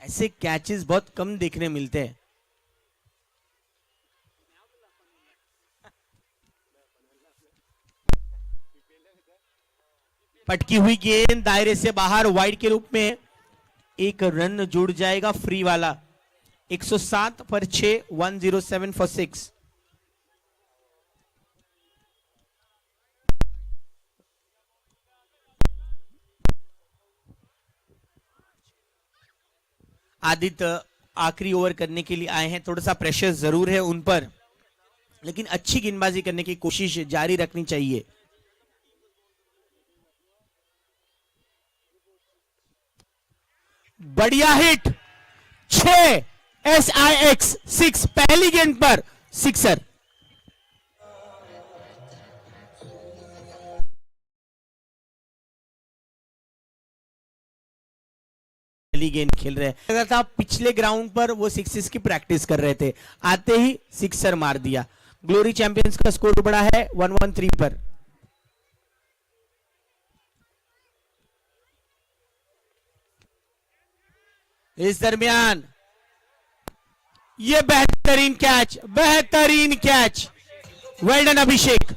ऐसे कैचेस बहुत कम देखने मिलते हैं। पटकी हुई गेंद दायरे से बाहर वाइड के रूप में एक रन जुड़ जाएगा फ्री वाला। 107 पर 6, 107 फॉर 6। आदित्य आखिरी ओवर करने के लिए आए हैं, थोड़ा सा प्रेशर जरूर है उन पर, लेकिन अच्छी गेंदबाजी करने की कोशिश जारी रखनी चाहिए। बढ़िया हिट, 6 SIX 6 पहली गेंद पर सिक्सर। पहली गेंद खेल रहे हैं, लगा था पिछले ग्राउंड पर वो सिक्सेस की प्रैक्टिस कर रहे थे, आते ही सिक्सर मार दिया। ग्लोरी चैंपियंस का स्कोर बढ़ा है 113 पर। इस दरमियान ये बेहतरीन कैच, वेल डन अभिषेक।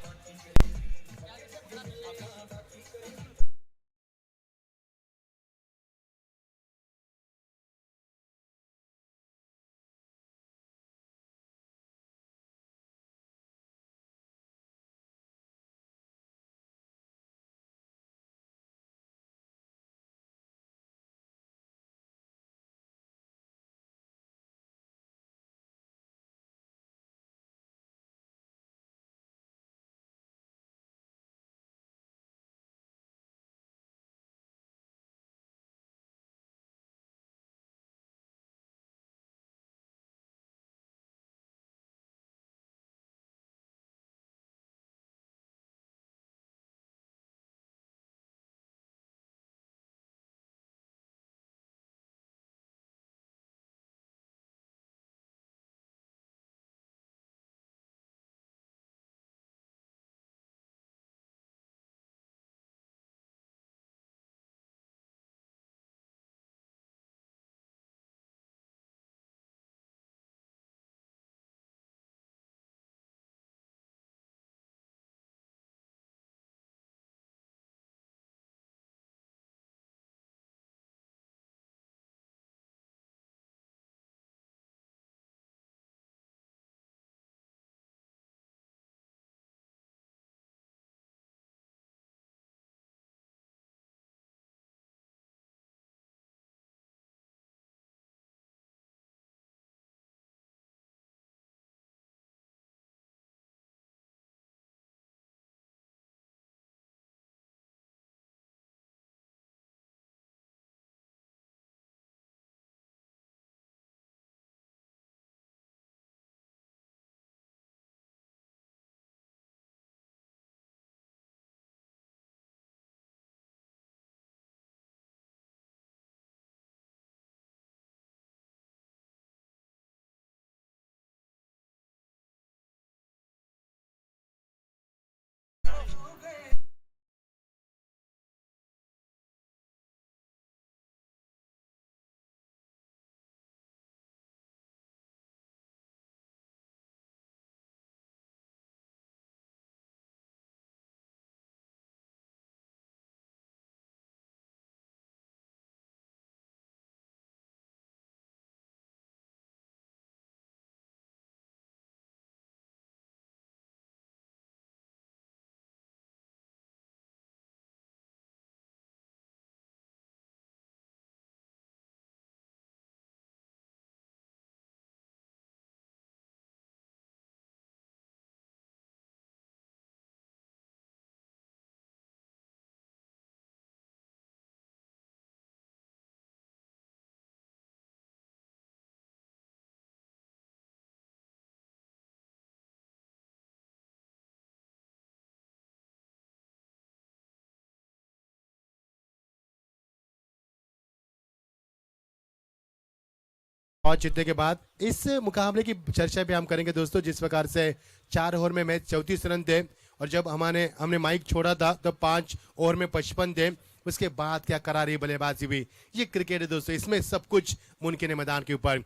टॉस जीतने के बाद इस मुकाबले की चर्चा भी हम करेंगे दोस्तों। जिस प्रकार से 4 ओवर में मैच 34 रन थे और जब हमने माइक छोड़ा था तो 5 ओवर में 55 थे। उसके बाद क्या करारी बल्लेबाजी हुई। ये क्रिकेट है दोस्तों, इसमें सब कुछ मुमकिन है मैदान के ऊपर।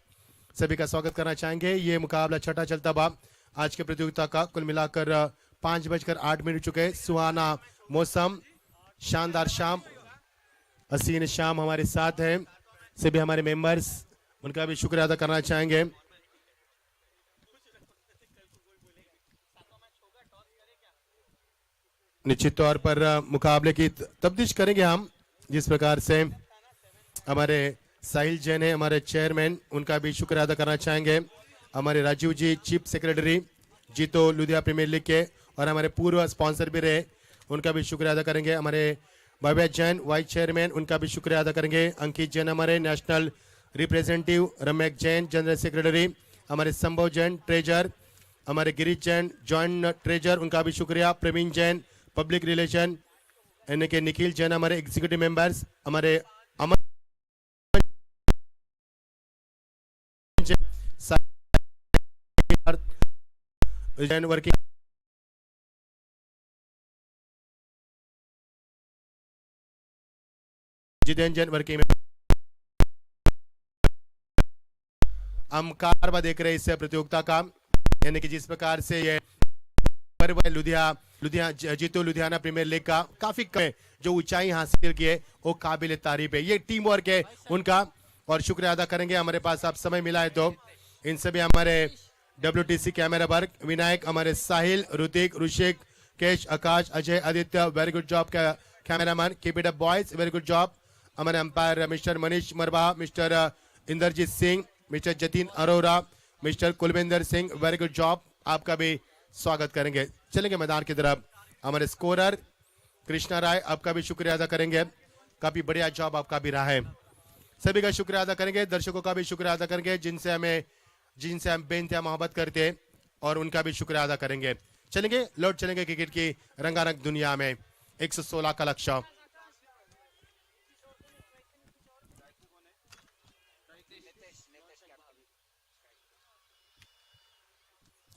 सभी का स्वागत करना चाहेंगे। ये मुकाबला छठा चलता हुआ आज के प्रतियोगिता का कुल मिलाकर 5:08 चुके। सुहाना मौसम, शानदार शाम, हसीन शाम हमारे साथ है। से भी हमारे मेंबर्स, उनका भी शुक्रिया अदा करना चाहेंगे। निश्चित तौर पर मुकाबले की तफ्तीश करेंगे हम, जिस प्रकार से हमारे साहिल जैन है हमारे चेयरमैन, उनका भी शुक्रिया अदा करना चाहेंगे। हमारे राजीव जी चीफ सेक्रेटरी जीतो लुधियाना प्रीमियर लीग के और हमारे पूर्व स्पॉन्सर भी रहे, उनका भी शुक्रिया अदा करेंगे। हमारे भव्य जैन वाइस चेयरमैन, उनका भी शुक्रिया अदा करेंगे। अंकित जैन हमारे national representative, Ramesh Jain general secretary, हमारे संभव जैन ट्रेजर, हमारे गिरीश जैन जॉइंट ट्रेजर, उनका भी शुक्रिया। प्रवीण जैन पब्लिक रिलेशन, यानी कि निखिल जैन हमारे एग्जीक्यूटिव मेंबर्स, हमारे अमन जैन वर्किंग, जितेंद्र जैन वर्किंग में हम कारवा देख रहे हैं इस प्रतियोगिता का, यानी कि जिस प्रकार से ये पर्व लुधियाना जीतो लुधियाना प्रीमियर लीग का काफी जो ऊंचाई हासिल की है वो काबिल तारीफ है। ये टीम वर्क है उनका और शुक्रिया अदा करेंगे। हमारे पास आप समय मिला है तो इन सभी हमारे WTC कैमरा वर्क, विनायक, हमारे Sahil, Hrithik, Rishikesh, Akash, Ajay, Aditya, very good job का cameraman, keep it up boys, very good job. हमारे umpire mister Manish Marwa, mister Inderjit Singh, mister Jatin Arora, mister Kulwinder Singh, very good job, आपका भी स्वागत करेंगे। चलेंगे मैदान की तरफ। हमारे स्कोरर कृष्णा राय, आपका भी शुक्रिया अदा करेंगे, काफी बढ़िया जॉब आपका भी रहा है। सभी का शुक्रिया अदा करेंगे, दर्शकों का भी शुक्रिया अदा करेंगे जिनसे हम बेइंतहा मोहब्बत करते हैं और उनका भी शुक्रिया अदा करेंगे। चलेंगे लौट चलेंगे क्रिकेट की रंगारंग दुनिया में। 116 का लक्ष्य,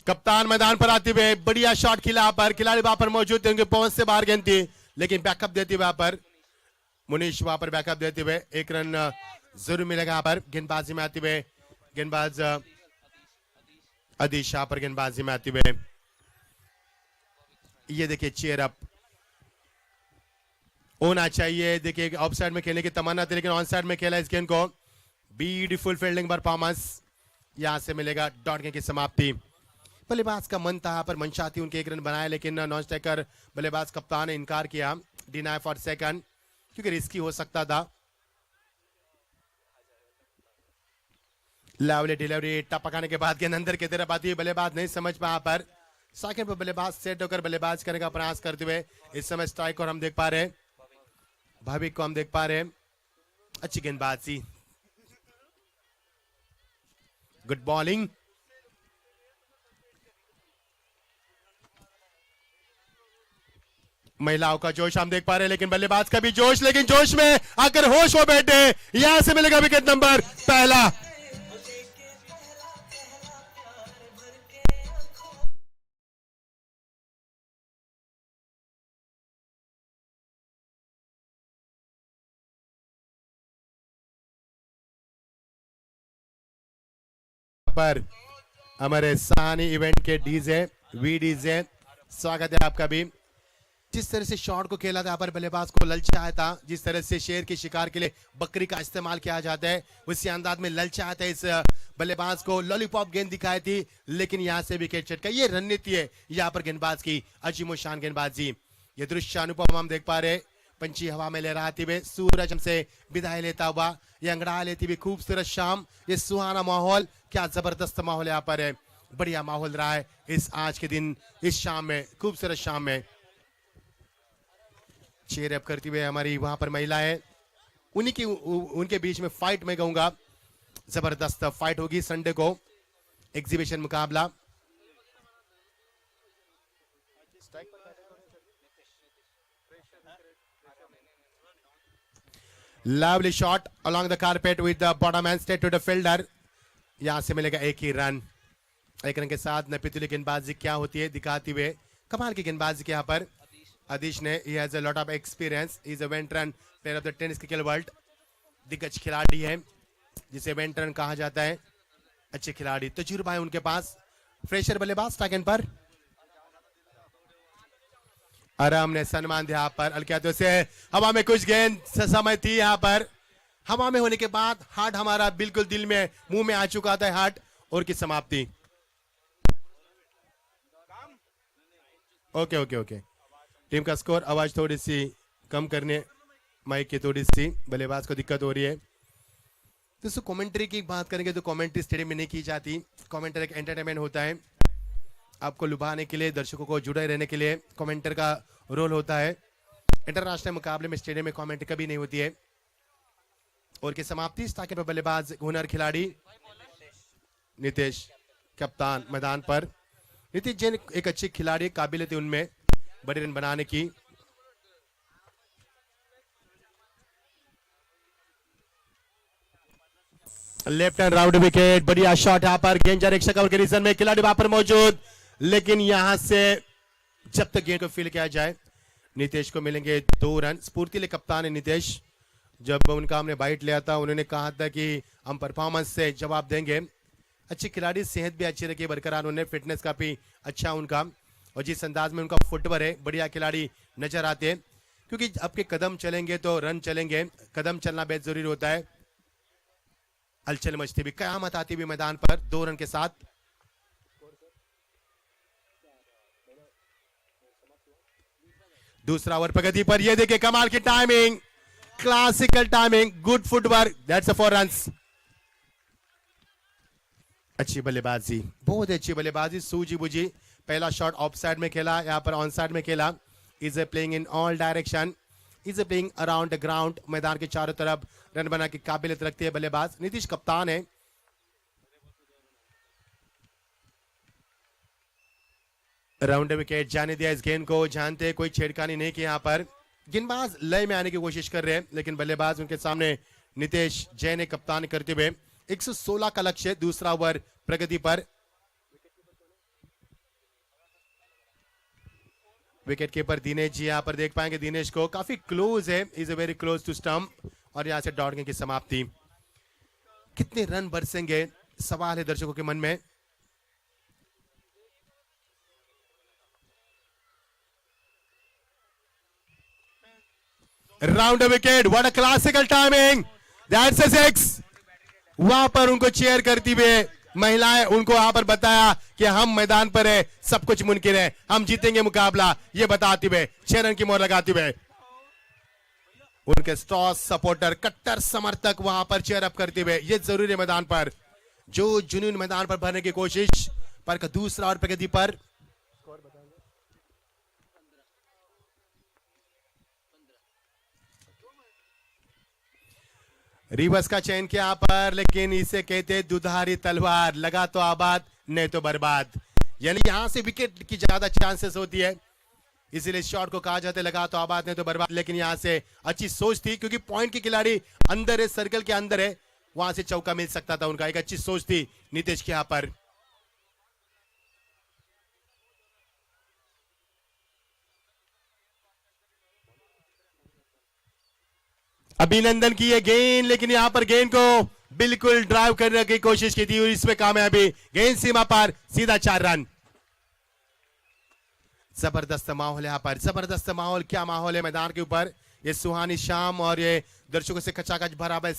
कप्तान मैदान पर आते हुए बढ़िया शॉट खिला पर खिलाड़ी वहां पर मौजूद थे, उनके पहुंच से बाहर गेंद थी, लेकिन बैकअप देते हुए वहां पर मुनीश वहां पर बैकअप देते हुए एक रन जरूर मिलेगा। यहाँ पर गेंदबाजी में आते हुए गेंदबाज अदीश यहाँ पर गेंदबाजी में आते हुए, ये देखिए चेयर अप होना चाहिए। देखिए ऑफ साइड में खेलने की तमन्ना थी लेकिन ऑन साइड में खेला इस गेंद को। ब्यूटीफुल फील्डिंग परफॉर्मेंस, यहां से मिलेगा डॉट गेंद की समाप्ति। बल्लेबाज का मन था पर मंशा थी उनके एक रन बनाए, लेकिन नॉन स्ट्राइकर बल्लेबाज कप्तान ने इनकार किया, डिनाई फॉर सेकंड, क्योंकि रिस्की हो सकता था। लवली डिलीवरी टपकाने के बाद गेंद अंदर की तरफ आती है, बल्लेबाज नहीं समझ पाया पर सेकंड पर बल्लेबाज सेट होकर बल्लेबाज करने का प्रयास करते हुए इस समय स्ट्राइक और हम देख पा रहे हैं, भाविक को हम देख पा रहे हैं। अच्छी गेंदबाजी, गुड बॉलिंग, महिलाओं का जोश हम देख पा रहे हैं, लेकिन बल्लेबाज का भी जोश, लेकिन जोश में आकर होश हो बैठे। यहां से मिलेगा विकेट नंबर पहला। पर हमारे सानी इवेंट के डीजे वी स्वागत है आपका भी। जिस तरह से शॉट को खेला था पर बल्लेबाज को ललचाया था, जिस तरह से शेर के शिकार के लिए बकरी का इस्तेमाल किया जाता है उसी अंदाज में ललचाया था इस बल्लेबाज को, लॉलीपॉप गेंद दिखाई थी, लेकिन यहां से विकेट चटका। ये रणनीति है यहां पर गेंदबाज की, अजीमो शान गेंदबाजी। ये दृश्य अनुपम हम देख पा रहे, पंछी हवा में लहराते हुए, सूरज हमसे विदाई लेता हुआ, ये अंगड़ा लेती हुई खूबसूरत शाम, ये सुहाना माहौल, क्या जबरदस्त माहौल यहाँ पर है, बढ़िया माहौल रहा है इस आज के दिन, इस शाम में, खूबसूरत शाम में। चेयर अप करती हुए हमारी वहां पर महिलाएं, उनके बीच में फाइट मैं कहूंगा, जबरदस्त फाइट होगी संडे को, एग्जीबिशन मुकाबला। Lovely shot along the carpet with the bottom hand straight to the fielder, यहां से मिलेगा एक ही रन। एक रन के साथ नपितुली गेंदबाजी क्या होती है दिखाते हुए, कमाल की गेंदबाजी के यहाँ पर आदिश ने, he has a lot of experience, he is a veteran player of the tennis cricket world, दिग्गज खिलाड़ी है जिसे वेटरन कहा जाता है, अच्छे खिलाड़ी, तजुर्बा है उनके पास। फ्रेशर बल्लेबाज स्ट्राइक पर आराम ने सम्मान दिया पर, अलकियातों से हवा में कुछ गेंद समय थी यहाँ पर, हवा में होने के बाद हार्ट हमारा बिल्कुल दिल में मुंह में आ चुका था हार्ट और की समाप्ति। ओके ओके ओके, टीम का स्कोर आवाज थोड़ी सी कम करने, माइक की थोड़ी सी बल्लेबाज को दिक्कत हो रही है। दोस्तों कमेंट्री की बात करेंगे तो कमेंट्री स्टेडियम में नहीं की जाती। कमेंटर एक एंटरटेनमेंट होता है, आपको लुभाने के लिए, दर्शकों को जुड़े रहने के लिए कमेंटर का रोल होता है। इंटरनेशनल मुकाबले में स्टेडियम में कमेंट कभी नहीं होती है। और की समाप्ति ताकि पर बल्लेबाज हुनर खिलाड़ी नितेश कप्तान मैदान पर। नितीश जैन एक अच्छी खिलाड़ी, काबिलियत है उनमें बड़े रन बनाने की। लेफ्ट हैंड राउंड विकेट, बढ़िया शॉट यहाँ पर, गेंद जा रही है रीजन में, खिलाड़ी वहां पर मौजूद, लेकिन यहां से जब तक गेंद को फील किया जाए नितेश को मिलेंगे 2 रन। स्फूर्तिले कप्तान है नितेश, जब उनका हमने बाइट लिया था उन्होंने कहा था कि हम परफॉर्मेंस से जवाब देंगे। अच्छी खिलाड़ी, सेहत भी अच्छी रखी बरकरार, उन्हें फिटनेस काफी अच्छा उनका, और जिस अंदाज में उनका फुटवर्क है बढ़िया खिलाड़ी नजर आते हैं। क्योंकि आपके कदम चलेंगे तो रन चलेंगे, कदम चलना बेहद जरूरी होता है। हलचल मचती भी, कयामत आती भी मैदान पर 2 रन के साथ। दूसरा ओवर प्रगति पर, ये देखिए कमाल की timing, classical timing, good footwork, that's 4 runs. अच्छी बल्लेबाजी, बहुत अच्छी बल्लेबाजी, सूझी बुझी। पहला शॉट ऑफ साइड में खेला, यहाँ पर ऑन साइड में खेला। Is a playing in all direction, is a playing around the ground, मैदान के चारों तरफ रन बना की काबिलियत रखती है बल्लेबाज। नीतीश कप्तान है। राउंड विकेट जाने दिया इस गेंद को, जानते कोई छेड़खानी नहीं की यहाँ पर। गेंदबाज लय में आने की कोशिश कर रहे हैं, लेकिन बल्लेबाज उनके सामने नितेश जैन ने कप्तान करते हुए 116 का लक्ष्य। दूसरा ओवर प्रगति पर, विकेट कीपर दिनेश जी यहाँ पर देख पाएंगे, दिनेश को काफी क्लोज है, is a very close to stump, और यहां से डॉट गेंद की समाप्ति। कितने रन बरसेंगे सवाल है दर्शकों के मन में। Round wicket, what a classical timing, that's a 6। वहां पर उनको चेयर करती हुए महिलाएं, उनको वहां पर बताया कि हम मैदान पर है, सब कुछ मुमकिन है, हम जीतेंगे मुकाबला, ये बताते हुए 6 रन की मोहर लगाते हुए उनके स्टॉस सपोर्टर, कट्टर समर्थक वहां पर चेयर अप करते हुए, ये जरूरी है मैदान पर, जो जुनून मैदान पर भरने की कोशिश पर। दूसरा और प्रगति पर, रिवर्स का चयन किया यहाँ पर, लेकिन इसे कहते दुधारी तलवार, लगा तो आबाद नहीं तो बर्बाद, यानी यहां से विकेट की ज्यादा चांसेस होती है, इसीलिए शॉट को कहा जाता है लगा तो आबाद नहीं तो बर्बाद। लेकिन यहां से अच्छी सोच थी, क्योंकि पॉइंट की खिलाड़ी अंदर है, सर्कल के अंदर है, वहां से चौका मिल सकता था उनका, एक अच्छी सोच थी नीतीश के यहाँ पर। अभिनंदन की ये गेंद, लेकिन यहां पर गेंद को बिल्कुल ड्राइव करने की कोशिश की थी और इसमें कामयाबी, गेंद सीमा पर, सीधा 4 रन। जबरदस्त माहौल यहाँ पर, जबरदस्त माहौल, क्या माहौल है मैदान के ऊपर, ये सुहानी शाम और ये दर्शकों से खचाखच भरा हुआ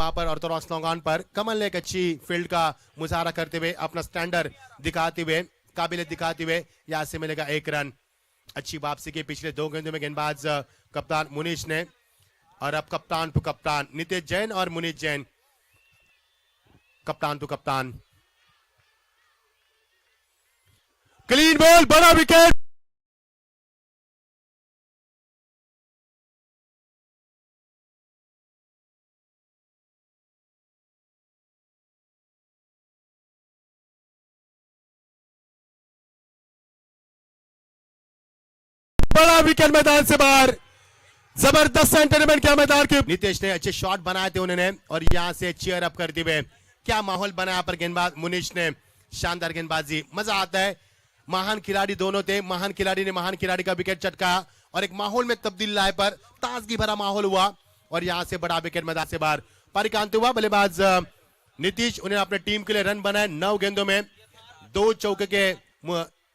वहां पर ऑर्थोडॉक्स लॉन्ग ऑन पर कमल ने एक अच्छी फील्ड का मुजाहरा करते हुए अपना स्टैंडर्ड दिखाते हुए काबिलियत दिखाते हुए यहां से मिलेगा 1 रन। अच्छी वापसी की पिछले 2 गेंदों में गेंदबाज कप्तान मुनीश ने, और अब कप्तान टू कप्तान नितेश जैन और मुनीश जैन, कप्तान टू कप्तान। क्लीन बॉल, बड़ा विकेट। बड़ा विकेट मैदान से बाहर, जबरदस्त सेंटरमेंट किया मैदान के। नीतीश ने अच्छे शॉट बनाए थे उन्होंने, और यहां से चीयर अप करते हुए क्या माहौल बनाया पर गेंदबाज मुनीश ने, शानदार गेंदबाजी, मजा आता है। महान खिलाड़ी दोनों थे, महान खिलाड़ी ने महान खिलाड़ी का विकेट चटका और एक माहौल में तब्दील लाए पर ताजगी भरा माहौल हुआ, और यहां से बड़ा विकेट मैदान से बाहर। पारी का अंत हुआ, बल्लेबाज नीतीश, उन्हें अपने टीम के लिए रन बनाए 9 गेंदों में 2 चौके के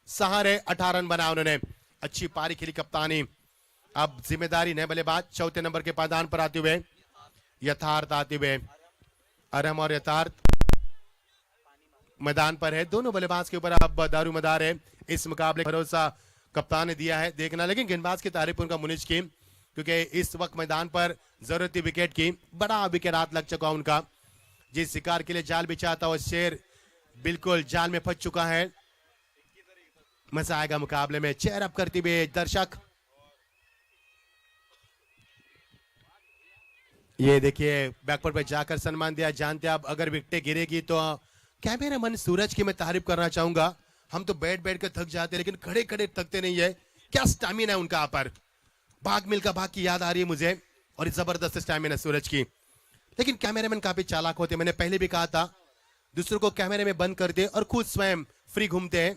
सहारे 18 रन बनाए उन्होंने। अच्छी पारी खेली कप्तानी। अब जिम्मेदारी नए बल्लेबाज चौथे नंबर के पायदान पर आते हुए यथार्थ आते हुए, अरम और यथार्थ मैदान पर है। दोनों बल्लेबाज के ऊपर अब दारोमदार है इस मुकाबले। भरोसा कप्तान ने दिया है देखना, लेकिन गेंदबाज की तारीफ उनका मुनीश की, क्योंकि इस वक्त मैदान पर जरूरत थी विकेट की। बड़ा विकेट हाथ लग चुका उनका। जिस शिकार के लिए जाल बिछा था वो शेर बिल्कुल जाल में फंस चुका है। मजा आएगा मुकाबले में। चेयर अप करते हुए दर्शक, ये देखिए बैकवर्ड पे जाकर सम्मान दिया। जानते आप अगर विकेटें गिरेगी तो कैमरा मन सूरज की मैं तारीफ करना चाहूंगा। हम तो बैठ बैठ कर थक जाते हैं, लेकिन खड़े खड़े थकते नहीं है। क्या स्टैमिना है उनका पर। भाग मिल्खा भाग की याद आ रही है मुझे, और जबरदस्त स्टैमिना सूरज की। लेकिन कैमरामैन काफी चालाक होते, मैंने पहले भी कहा था, दूसरों को कैमरे में बंद कर दे और खुद स्वयं फ्री घूमते हैं।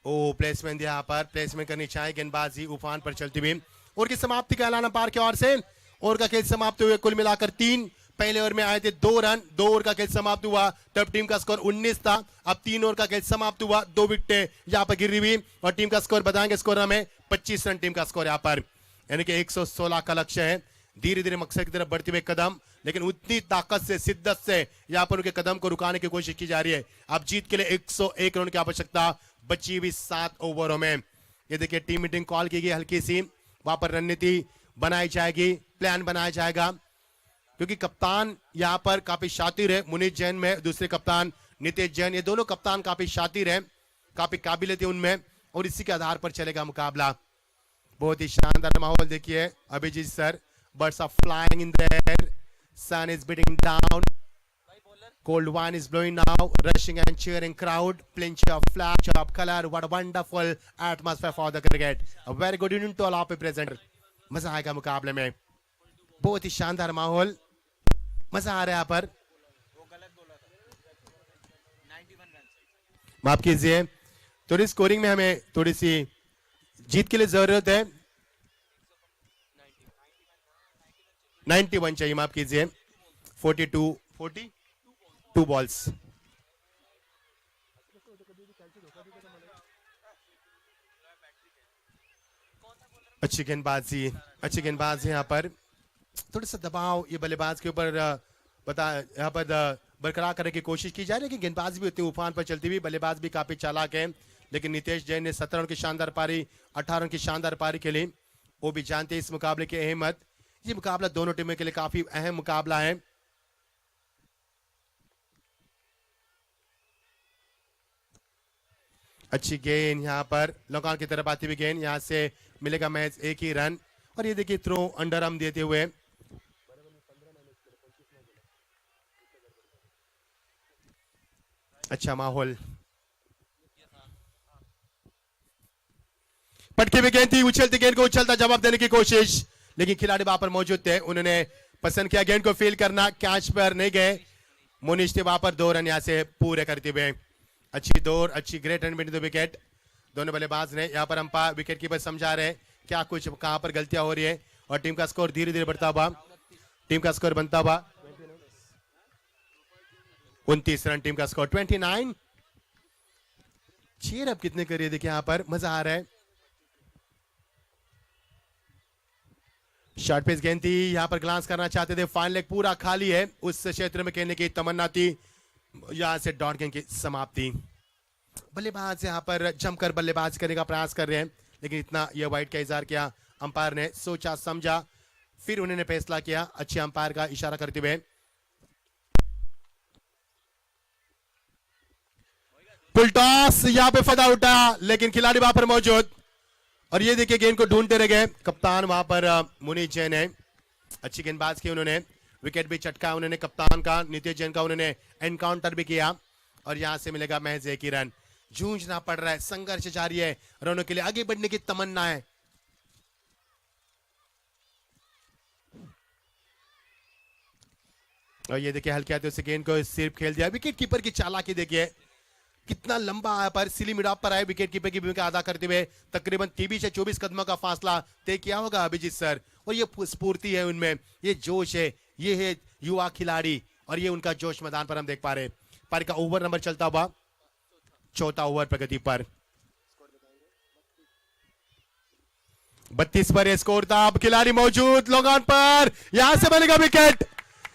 ओ प्लेसमेंट यहाँ पर, प्लेसमेंट करनी चाहिए गेंदबाजी उफान पर चलती हुई। और की समाप्ति का ऐलान अंपायर की ओर से। ओवर का खेल समाप्त हुए कुल मिलाकर 3, पहले ओवर में आए थे 2 रन। 2 ओवर का खेल समाप्त हुआ तब टीम का स्कोर 19 था। अब 3 ओवर का खेल समाप्त हुआ, 2 विकेटें यहाँ पर गिरी हुई, और टीम का स्कोर बताएंगे स्कोर में 25 रन टीम का स्कोर यहाँ पर, यानी कि 116 का लक्ष्य है। धीरे धीरे मकसद की तरफ बढ़ते हुए कदम, लेकिन उतनी ताकत से शिद्दत से यहाँ पर उनके कदम को रुकाने की कोशिश की जा रही है। अब जीत के लिए 101 रन की आवश्यकता बची हुई 7 ओवरों में। ये देखिए टीम मीटिंग कॉल की गई हल्की सी, वहां पर रणनीति बनाई जाएगी, प्लान बनाया जाएगा, क्योंकि कप्तान यहाँ पर काफी शातिर है। मुनीश जैन में दूसरे कप्तान नितेश जैन, ये दोनों कप्तान काफी शातिर है, काफी काबिलियत है उनमें, और इसी के आधार पर चलेगा मुकाबला। बहुत ही शानदार माहौल देखिए। Abhijit sir, birds are flying in the air, sun is beating down, cold wine is blowing now, rushing and cheering crowd, plenty of flash of color. What a wonderful atmosphere for the cricket. A very good evening to all of you present. मजा आएगा मुकाबले में, बहुत ही शानदार माहौल, मजा आ रहा है यहाँ पर। माफ कीजिए, थोड़ी स्कोरिंग में हमें थोड़ी सी जीत के लिए जरूरत है। 91 चाहिए, माफ कीजिए। 42 बॉल्स। अच्छी गेंदबाजी यहाँ पर। थोड़ा सा दबाव ये बल्लेबाज के ऊपर यहाँ पर बरकरार करने की कोशिश की जा रही है, लेकिन गेंदबाज भी उतनी उफान पर चलती हुई, बल्लेबाज भी काफी चालाक है। लेकिन नितेश जैन ने 17 रन की शानदार पारी, 18 रन की शानदार पारी खेली। वो भी जानते हैं इस मुकाबले की अहमियत। ये मुकाबला दोनों टीमों के लिए काफी अहम मुकाबला है। अच्छी गेंद यहाँ पर लॉन्ग की तरफ आती हुई गेंद, यहाँ से मिलेगा मैच 1 ही रन। और ये देखिए थ्रो अंडर आर्म देते हुए, अच्छा माहौल। पटकी हुई गेंद थी, उछलती गेंद को उछलता जवाब देने की कोशिश, लेकिन खिलाड़ी वहां पर मौजूद थे, उन्होंने पसंद किया गेंद को फील करना, कैच पर नहीं गए। मोनिश थे वहां पर 2 रन यहाँ से पूरे करते हुए। अच्छी दौड़, अच्छी great run between the wicket. दोनों बल्लेबाज ने यहाँ पर अंपायर विकेट कीपर समझा रहे क्या कुछ कहां पर गलतियां हो रही है, और टीम का स्कोर धीरे धीरे बढ़ता हुआ, टीम का स्कोर बनता हुआ 29 रन टीम का स्कोर 29। चीयर अब कितने करिए देखिए यहाँ पर, मजा आ रहा है। शॉर्ट पेस गेंद थी, यहां पर ग्लांस करना चाहते थे, फाइन लेग पूरा खाली है, उस क्षेत्र में खेलने की तमन्ना थी, यहां से डॉट गेंद की समाप्ति। बल्लेबाज यहां पर जमकर बल्लेबाज करने का प्रयास कर रहे हैं, लेकिन इतना यह वाइड का इजहार किया, अंपायर ने सोचा समझा, फिर उन्होंने फैसला किया अच्छे अंपायर का इशारा करते हुए। पुल टॉस, यहां पे फायदा उठा, लेकिन खिलाड़ी वहां पर मौजूद, और ये देखिए गेंद को ढूंढते रह गए कप्तान वहां पर मुनीष जैन है, अच्छी गेंदबाज की उन्होंने, विकेट भी चटका उन्होंने कप्तान का, नितेश जैन का उन्होंने एनकाउंटर भी किया, और यहां से मिलेगा महज एक ही रन। जूझना पड़ रहा है, संघर्ष जारी है, रनों के लिए आगे बढ़ने की तमन्ना है। और ये देखिए हल्के हाथों से गेंद को सिर्फ खेल दिया, विकेट कीपर की चालाकी देखिए, कितना लंबा आया पर सिली मिड ऑफ पर आए, विकेट कीपर की भूमिका अदा करते हुए तकरीबन 23 से 24 कदमों का फासला तय किया होगा अभिजीत सर, और ये स्फूर्ति है उनमें, ये जोश है, ये है युवा खिलाड़ी, और ये उनका जोश मैदान पर हम देख पा रहे हैं। पारी का ओवर नंबर चलता हुआ, चौथा ओवर प्रगति पर, 32 पर यह स्कोर था, अब खिलाड़ी मौजूद लॉन्ग ऑन पर, यहां से बनेगा विकेट,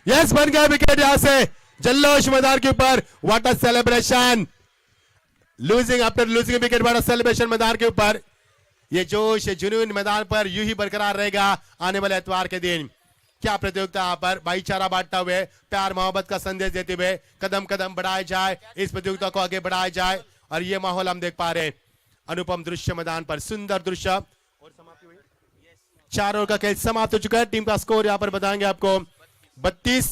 यस बन गया विकेट, यहां से जल्लोश मैदान के ऊपर, what a celebration, losing after losing wicket, बड़ा सेलिब्रेशन मैदान के ऊपर, ये जोश ये जुनून मैदान पर यूं ही बरकरार रहेगा आने वाले एतवार के दिन। क्या प्रतियोगिता यहाँ पर भाईचारा बांटते हुए, प्यार मोहब्बत का संदेश देते हुए कदम कदम बढ़ाए जाए, इस प्रतियोगिता को आगे बढ़ाया जाए, और ये माहौल हम देख पा रहे हैं, अनुपम दृश्य मैदान पर, सुंदर दृश्य। और समाप्ति हुई, 4 ओवर का खेल समाप्त हो चुका है, टीम का स्कोर यहाँ पर बताएंगे आपको 32,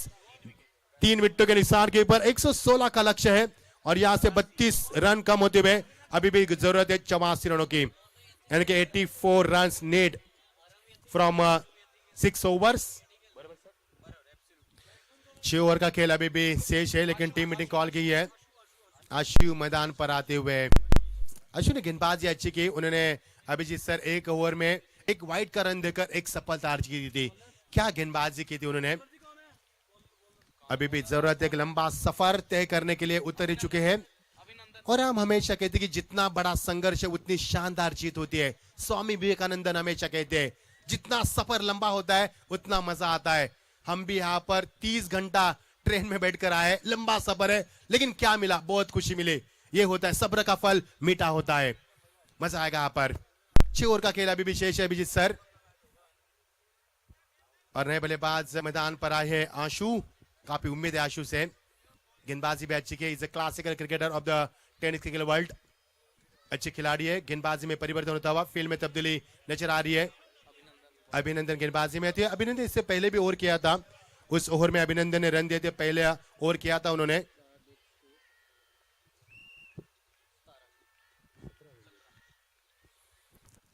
3 विकेटों के नुकसान के ऊपर 116 का लक्ष्य है, और यहां से 32 रन कम होते हुए अभी भी जरूरत है 84 रनों की, यानी कि 84 runs need from 6 overs. 6 over का खेल अभी भी शेष है, लेकिन टीम मीटिंग कॉल की है। आशु मैदान पर आते हुए, आशु ने गेंदबाजी अच्छी की, उन्होंने अभिजीत सर 1 ओवर में एक वाइड का रन देकर एक सफलता अर्ज की थी, क्या गेंदबाजी की थी उन्होंने। अभी भी जरूरत है, एक लंबा सफर तय करने के लिए उतर ही चुके हैं, और हम हमेशा कहते हैं कि जितना बड़ा संघर्ष है उतनी शानदार जीत होती है। स्वामी विवेकानंदन हमेशा कहते हैं जितना सफर लंबा होता है उतना मजा आता है। हम भी यहाँ पर 30 घंटा ट्रेन में बैठकर आए, लंबा सफर है, लेकिन क्या मिला, बहुत खुशी मिली, ये होता है सब्र का फल मीठा होता है, मजा आएगा यहाँ पर। 6 ओवर का खेल अभी भी शेष है अभिजीत सर, और नए बल्लेबाज मैदान पर आए हैं आशु, काफी उम्मीद है आशु से, गेंदबाजी भी अच्छी की, is a classical cricketer of the tennis cricket world, अच्छे खिलाड़ी है, गेंदबाजी में परिवर्तन होता हुआ फील्ड में तब्दीली नजर आ रही है। अभिनंदन गेंदबाजी में थे, अभिनंदन इससे पहले भी ओवर किया था, उस ओवर में अभिनंदन ने रन दिए थे, पहले ओवर किया था उन्होंने।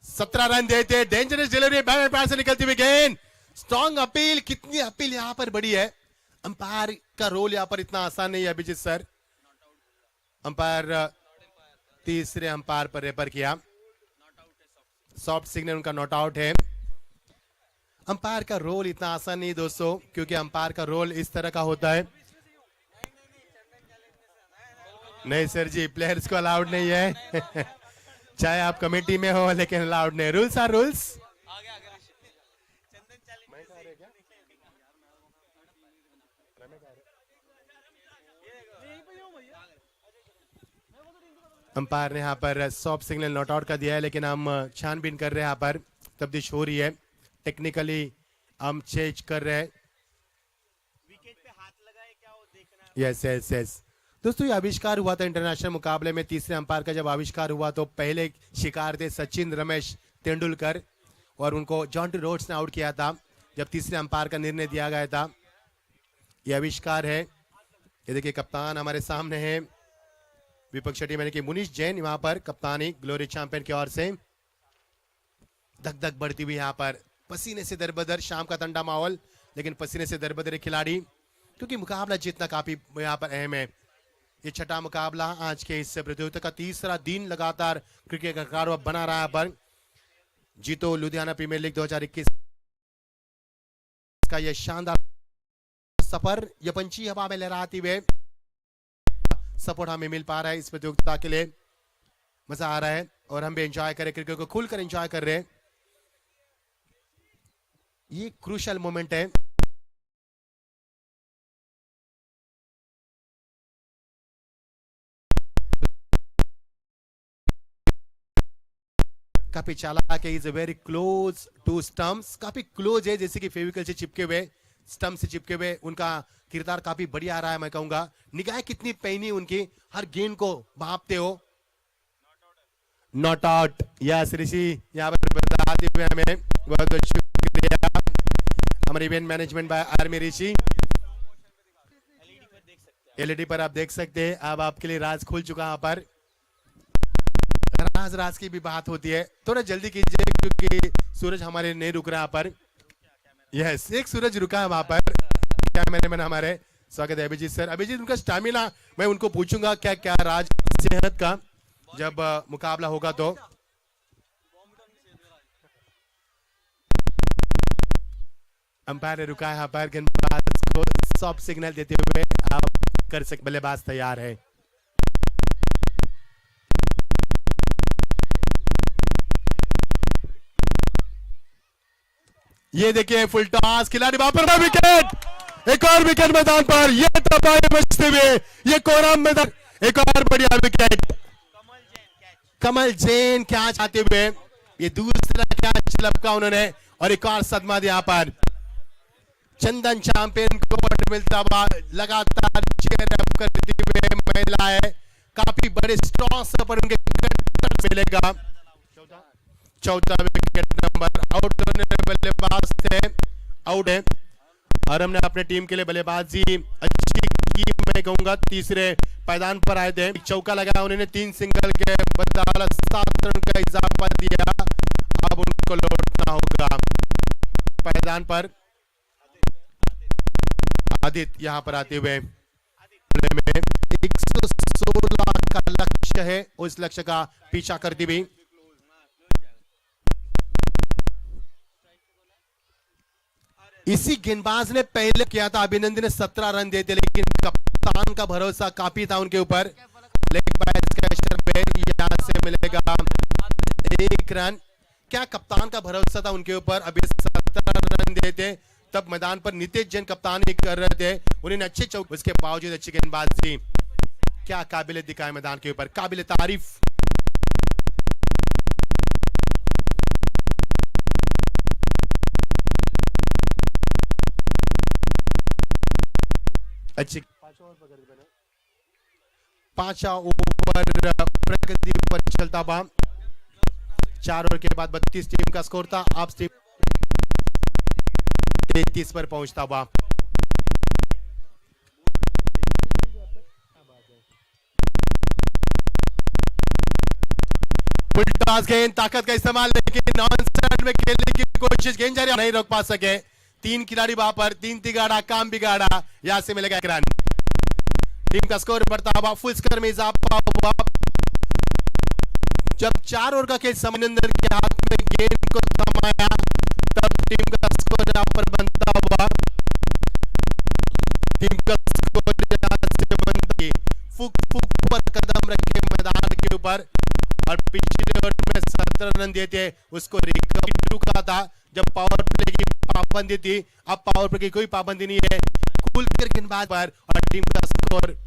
सत्रह रन देते, डेंजरस डिलीवरी, बैट पैर से निकलती हुई गेंद, स्ट्रॉन्ग अपील, कितनी अपील यहां पर बड़ी है। अंपायर का रोल यहां पर इतना आसान नहीं है अभिजीत सर, अंपायर तीसरे अंपायर पर रेफर किया, सॉफ्ट सिग्नल उनका नॉट आउट है। अंपायर का रोल इतना आसान नहीं दोस्तों, क्योंकि अंपायर का रोल इस तरह का होता है। नहीं सर जी, प्लेयर्स को अलाउड नहीं है चाहे आप कमेटी में हो, लेकिन अलाउड नहीं, रूल्स आर रूल्स। अंपायर ने यहाँ पर सॉफ्ट सिग्नल नॉट आउट का दिया है, लेकिन हम छानबीन कर रहे हैं, यहाँ पर तब्दीश हो रही है, टेक्निकली हम चेंज कर रहे हैं। विकेट पे हाथ लगाए क्या वो देखना। यस यस यस दोस्तों, ये आविष्कार हुआ था इंटरनेशनल मुकाबले में, तीसरे अंपायर का जब आविष्कार हुआ तो पहले शिकार थे सचिन रमेश तेंदुलकर, और उनको जॉन्टी रोड्स ने आउट किया था जब तीसरे अंपायर का निर्णय दिया गया था। ये आविष्कार है, ये देखिए कप्तान हमारे सामने है, विपक्ष टीम यानी कि मुनीष जैन वहां पर कप्तानी ग्लोरी चैंपियन की ओर से, धक धक बढ़ती हुई यहाँ पर, पसीने से दरबदर, शाम का ठंडा माहौल, लेकिन पसीने से दरबदर खिलाड़ी, क्योंकि मुकाबला जीतना काफी यहाँ पर अहम है। ये छठा मुकाबला आज के इस प्रतियोगिता का, तीसरा दिन लगातार क्रिकेट का कारोबार बना रहा है। पर जीतो लुधियाना प्रीमियर लीग 2021 का ये शानदार सफर, ये पंछी हवा में लहराती हुए सपोर्ट हमें मिल पा रहा है इस प्रतियोगिता के लिए, मजा आ रहा है, और हम भी एंजॉय करें, क्रिकेट को खुलकर एंजॉय कर रहे हैं। ये क्रूशल मोमेंट है। काफी चालाक है, is very close to stumps, काफी क्लोज है, जैसे कि फेविकल से चिपके हुए, स्टम्प से चिपके हुए। उनका किरदार काफी बढ़िया आ रहा है, मैं कहूंगा। निगाहें कितनी पैनी उनकी, हर गेंद को भांपते हो। नॉट आउट, यस ऋषि यहाँ पर बताते हुए हमें बहुत बहुत शुक्रिया हमारे event management by army Rishi. LED पर आप देख सकते हैं, अब आपके लिए राज खुल चुका यहाँ पर। राज की भी बात होती है, थोड़ा जल्दी कीजिए क्योंकि सूरज हमारे नहीं रुक रहा यहाँ पर। यस, एक सूरज रुका है वहां पर। कैमरामैन हमारे, स्वागत है अभिजीत सर। अभिजीत, उनका स्टैमिना मैं उनको पूछूंगा क्या क्या राज सेहत का जब मुकाबला होगा तो। अंपायर ने रुका है यहाँ पर, गेंदबाज को सॉफ्ट सिग्नल देते हुए आप कर सकते, बल्लेबाज तैयार है। ये देखिए फुल टॉस, खिलाड़ी वहां पर, विकेट, एक और विकेट मैदान पर। ये तबाही मचते हुए ये कोरम मैदान, एक और बढ़िया विकेट। कमल जैन कैच आते हुए ये दूसरा कैच लपका उन्होंने और एक और सदमा दिया यहाँ पर। चंदन चैंपियन को मिलता हुआ लगातार चेयर अप करती हुए महिला है, काफी बड़े स्ट्रॉस पर उनके मिलेगा। चौथा विकेट नंबर, आउट होने बल्लेबाज थे, आउट है। और हमने अपने टीम के लिए बल्लेबाजी अच्छी की, मैं कहूंगा। तीसरे पायदान पर आए थे, चौका लगाया उन्होंने, 3 सिंगल के बदौलत 7 रन का इजाफा दिया। अब उनको लौटना होगा पायदान पर। आदित्य यहां पर आते हुए में 116 का लक्ष्य है, उस लक्ष्य का पीछा करती हुई। इसी गेंदबाज ने पहले किया था, अभिनंदन ने 17 रन देते, लेकिन कप्तान का भरोसा काफी था उनके ऊपर। लेग बाय कैचर पे यहां से मिलेगा 1 रन। क्या कप्तान का भरोसा था उनके ऊपर, अभी 17 रन देते तब मैदान पर नितेश जैन कप्तानी कर रहे थे, उन्होंने अच्छे चौक, उसके बावजूद अच्छी गेंदबाजी। क्या काबिल दिखाए मैदान के ऊपर, काबिल तारीफ। अच्छी 5 ओवर प्रगति पर चलता हुआ। 4 ओवर के बाद 32 टीम का स्कोर था, आप 33 पर पहुंचता हुआ। फुल टॉस गेंद, ताकत का इस्तेमाल, लेकिन नॉन स्टैंड में खेलने की कोशिश, गेंद जारी नहीं रोक पा सके। 3 खिलाड़ी वहां पर, 3 तिगाड़ा, काम बिगाड़ा। यहां से मिलेगा 1 रन। टीम का स्कोर बढ़ता हुआ, फुल स्कोर में इजाफा हुआ। जब 4 ओवर का खेल समनंदन के हाथ में गेंद को थमाया, तब टीम का स्कोर यहां पर बनता हुआ। टीम का स्कोर बनता, फुक फुक पर कदम रखे मैदान के ऊपर, और पिछले ओवर में 17 रन देते, उसको रिकवरी रुका था जब पावर प्ले की पाबंदी थी। अब पावर प्ले की कोई पाबंदी नहीं है, खुलकर गेंदबाज पर, और टीम का स्कोर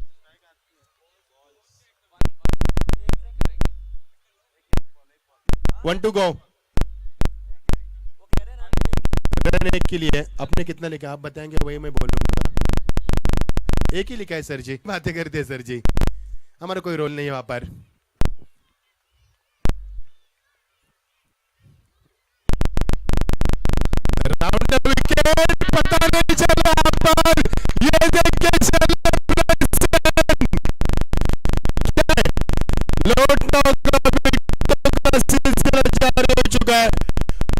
1 to go। रन 1 के लिए अपने कितना लिखा आप बताएंगे, वही मैं बोलूंगा। 1 ही लिखा है सर जी, बातें करते हैं सर जी, हमारा कोई रोल नहीं है वहां पर। राउंड विकेट, पता नहीं चला पर, ये देखिए लौटना का सिलसिला जारी हो चुका है।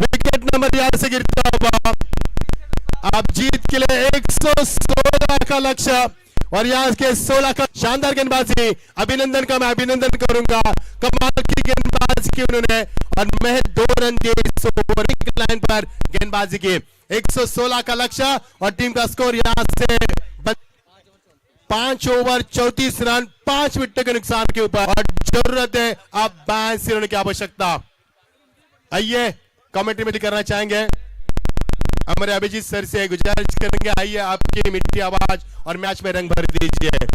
विकेट नंबर यहां से गिरता हुआ, आप जीत के लिए 116 का लक्ष्य, और यहाँ के 16 का शानदार गेंदबाजी। अभिनंदन का मैं अभिनंदन करूंगा, कमाल की गेंदबाजी की उन्होंने, और महज 2 रन के लाइन पर गेंदबाजी की। 116 का लक्ष्य, और टीम का स्कोर यहां से 5 ओवर 34 रन 5 विकेट के नुकसान के ऊपर, और जरूरत है अब 82 रन की आवश्यकता। आइए कमेंट्री में करना चाहेंगे हमारे अभिजीत सर से गुजारिश करेंगे, आइए आपकी मीठी आवाज और मैच में रंग भर दीजिए।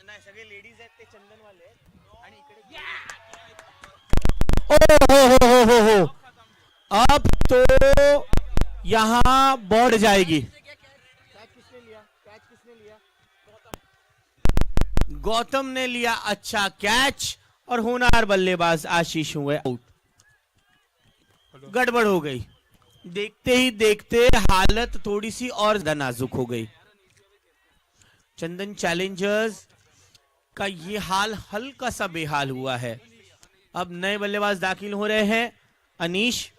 नाही सगळे लेडीज आहेत ते चंदन वाले आणि इकडे हो अब तो यहाँ बढ़ जाएगी। गौतम ने लिया अच्छा कैच और होनहार बल्लेबाज आशीष हुए आउट। गड़बड़ हो गई, देखते ही देखते हालत थोड़ी सी और ज्यादा नाजुक हो गई। चंदन चैलेंजर्स का ये हाल हल्का सा बेहाल हुआ है। अब नए बल्लेबाज दाखिल हो रहे हैं, अनीश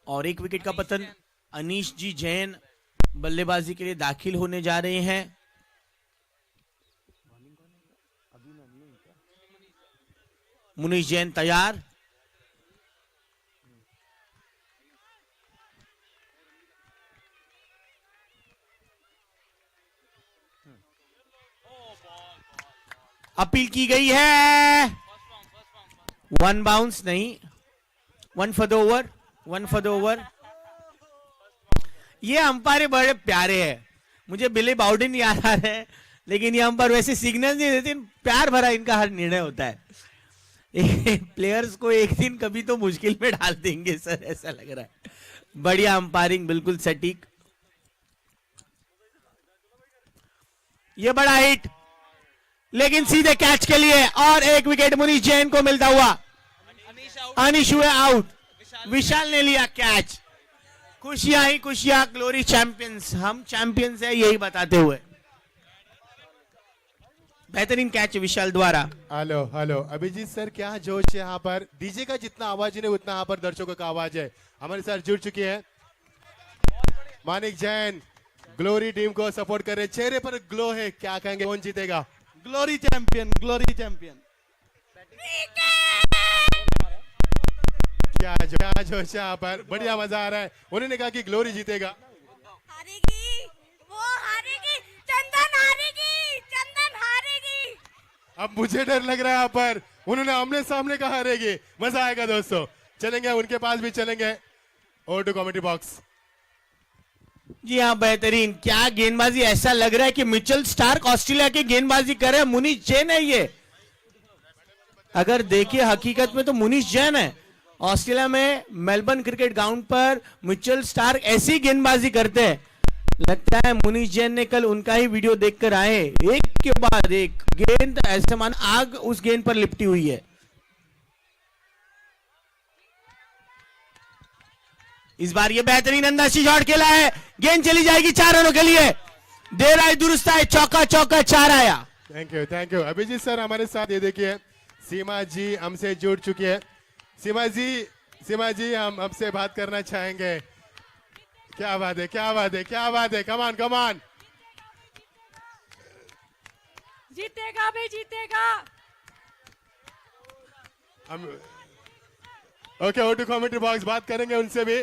और एक विकेट का पतन। अनीश जी जैन बल्लेबाजी के लिए दाखिल होने जा रहे हैं। मुनीश जैन तैयार। अपील की गई है, वन बाउंस नहीं, one for the over, one for the over. ये अंपायर बड़े प्यारे हैं, मुझे बिली बाउडिन याद आ रहे हैं, लेकिन ये अंपायर वैसे सिग्नल नहीं देते, प्यार भरा इनका हर निर्णय होता है। प्लेयर्स को एक दिन कभी तो मुश्किल में डाल देंगे सर, ऐसा लग रहा है। बढ़िया अंपायरिंग, बिल्कुल सटीक। ये बड़ा हिट, लेकिन सीधे कैच के लिए और एक विकेट मुनीश जैन को मिलता हुआ। अनीश हुए आउट, विशाल ने लिया कैच। खुशियां ही खुशियां, ग्लोरी चैंपियंस, हम चैंपियंस है यही बताते हुए। बेहतरीन कैच विशाल द्वारा। हेलो हेलो अभिजीत सर, क्या जोश है यहाँ पर। डीजे का जितना आवाज है उतना यहाँ पर दर्शकों का आवाज है। हमारे साथ जुड़ चुके हैं मानिक जैन, ग्लोरी टीम को सपोर्ट कर रहे, चेहरे पर ग्लो है, क्या कहेंगे, कौन जीतेगा। Glory champion, glory champion. क्या जोश है यहाँ पर, बढ़िया मजा आ रहा है। उन्होंने कहा कि ग्लोरी जीतेगा। हारेगी, वो हारेगी, चंदन हारेगी, चंदन हारेगी। अब मुझे डर लग रहा है यहाँ पर, उन्होंने आमने सामने कहा हारेगी। मजा आएगा दोस्तों, चलेंगे उनके पास भी चलेंगे। Over to commentary box. जी हाँ, बेहतरीन, क्या गेंदबाजी, ऐसा लग रहा है कि मिचेल स्टार्क ऑस्ट्रेलिया की गेंदबाजी कर रहे हैं। मुनीश जैन है ये, अगर देखिए हकीकत में तो मुनीश जैन है। ऑस्ट्रेलिया में मेलबर्न क्रिकेट ग्राउंड पर मिचेल स्टार्क ऐसी गेंदबाजी करते हैं। लगता है मुनीश जैन ने कल उनका ही वीडियो देखकर आए, एक के बाद एक गेंद, ऐसे मान आग उस गेंद पर लिपटी हुई है। इस बार ये बेहतरीन अंदाजी शॉट खेला है, गेंद चली जाएगी 4 रनों के लिए। देर आए दुरुस्त आए, चौका चौका 4 आया। Thank you thank you Abhijit sir. हमारे साथ ये देखिए सीमा जी हमसे जुड़ चुकी है। सीमा जी हम आपसे बात करना चाहेंगे। क्या बात है, क्या बात है, क्या बात है, कमान कमान। जीतेगा भी जीतेगा। हम okay, over to commentary box, बात करेंगे उनसे भी।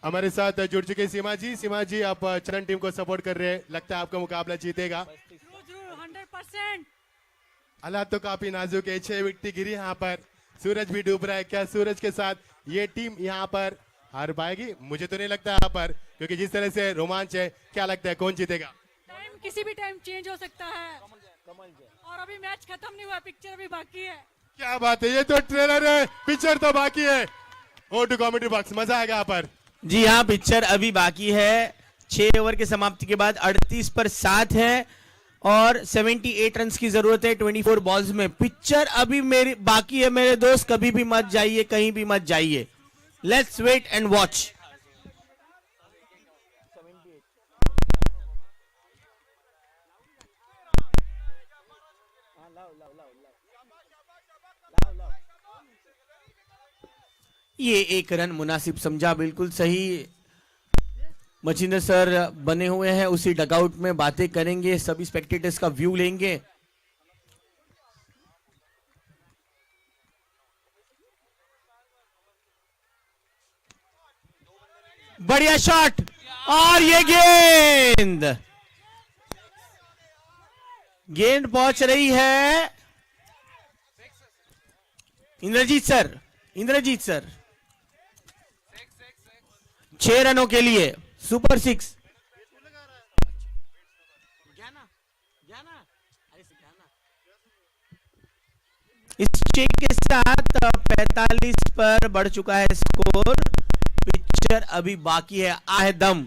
हमारे साथ जुड़ चुके सीमा जी। सीमा जी, आप चरण टीम को सपोर्ट कर रहे हैं, लगता है आपका मुकाबला जीतेगा। 100%। हालात तो काफी नाजुक है, 6 विकेट गिरी यहाँ पर, सूरज भी डूब रहा है। क्या सूरज के साथ ये टीम यहाँ पर हार पाएगी? मुझे तो नहीं लगता यहाँ पर, क्योंकि जिस तरह से रोमांच है, क्या लगता है कौन जीतेगा? टाइम किसी भी टाइम चेंज हो सकता है, और अभी मैच खत्म नहीं हुआ, पिक्चर भी बाकी है। क्या बात है, ये तो ट्रेलर है, पिक्चर तो बाकी है। ओवर टू कमेंट्री बॉक्स, मजा आएगा यहाँ पर। जी हाँ, पिक्चर अभी बाकी है। 6 ओवर के समाप्ति के बाद 38 पर 7 है और 78 रन की जरूरत है 24 बॉल्स में। पिक्चर अभी मेरी बाकी है मेरे दोस्त, कभी भी मत जाइए, कहीं भी मत जाइए। Let's wait and watch. ये एक रन मुनासिब समझा, बिल्कुल सही। मचिंदर सर बने हुए हैं उसी डगआउट में, बातें करेंगे, सभी स्पेक्टेटर्स का व्यू लेंगे। बढ़िया शॉट और ये गेंद पहुंच रही है इंद्रजीत सर 6 रनों के लिए सुपर 6। इस 6 के साथ 45 पर बढ़ चुका है स्कोर। पिक्चर अभी बाकी है, आहे दम।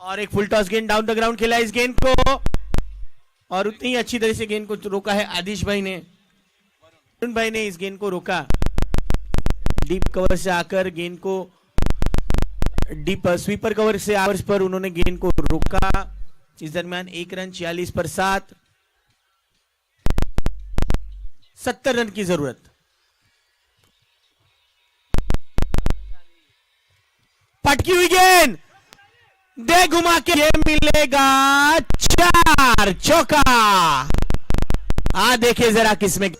और एक फुल टॉस गेंद डाउन द ग्राउंड खेला इस गेंद को, और उतनी अच्छी तरह से गेंद को रोका है आदिश भाई ने, वरुण भाई ने इस गेंद को रोका। डीप कवर से आकर गेंद को डीप स्वीपर कवर से आवर्स पर उन्होंने गेंद को रोका। इस दरमियान 1 रन 46 पर 7, 70 रन की जरूरत। पटकी हुई गेंद दे घुमा के, ये मिलेगा 4 चौका। देखिए जरा किसमें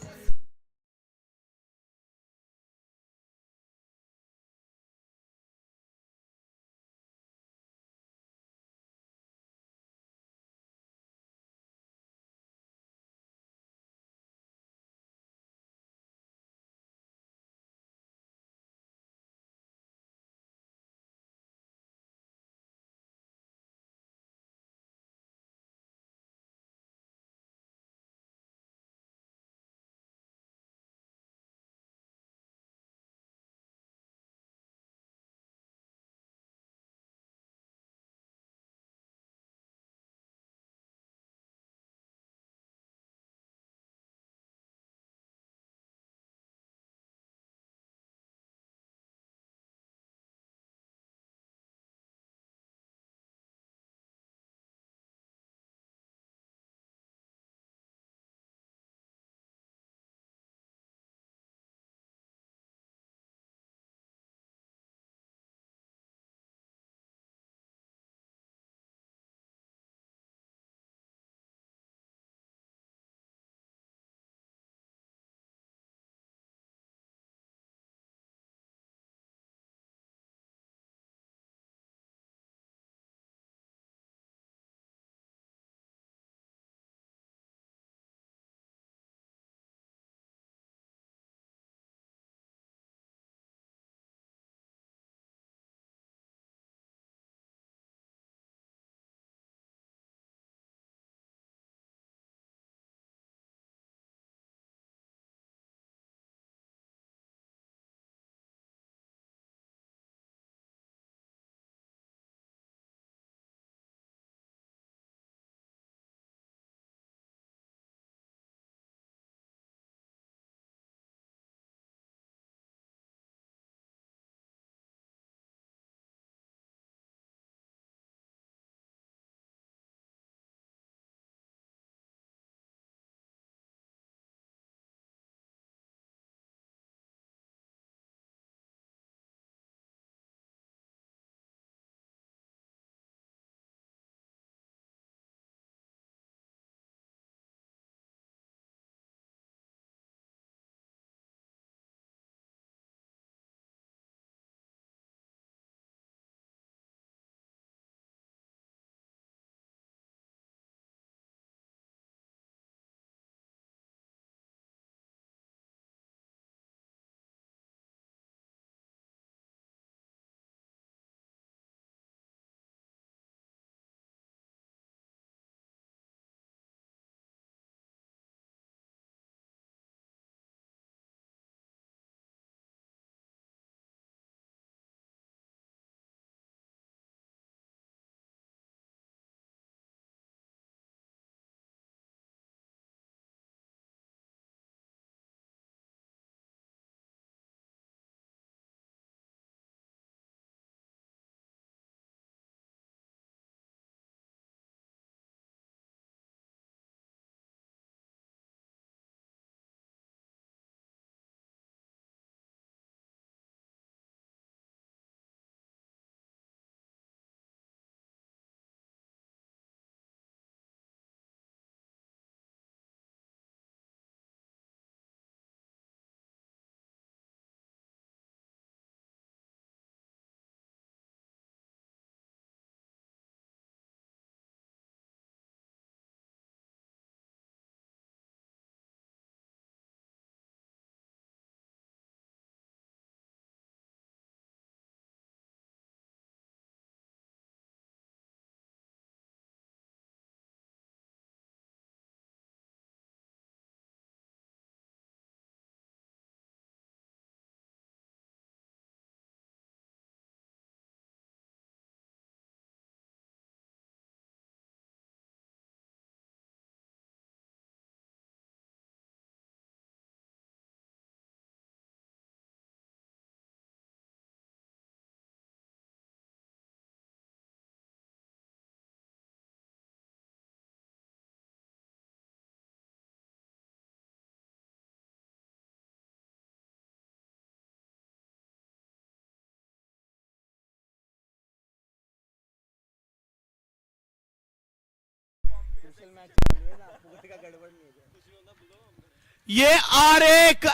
ये और एक,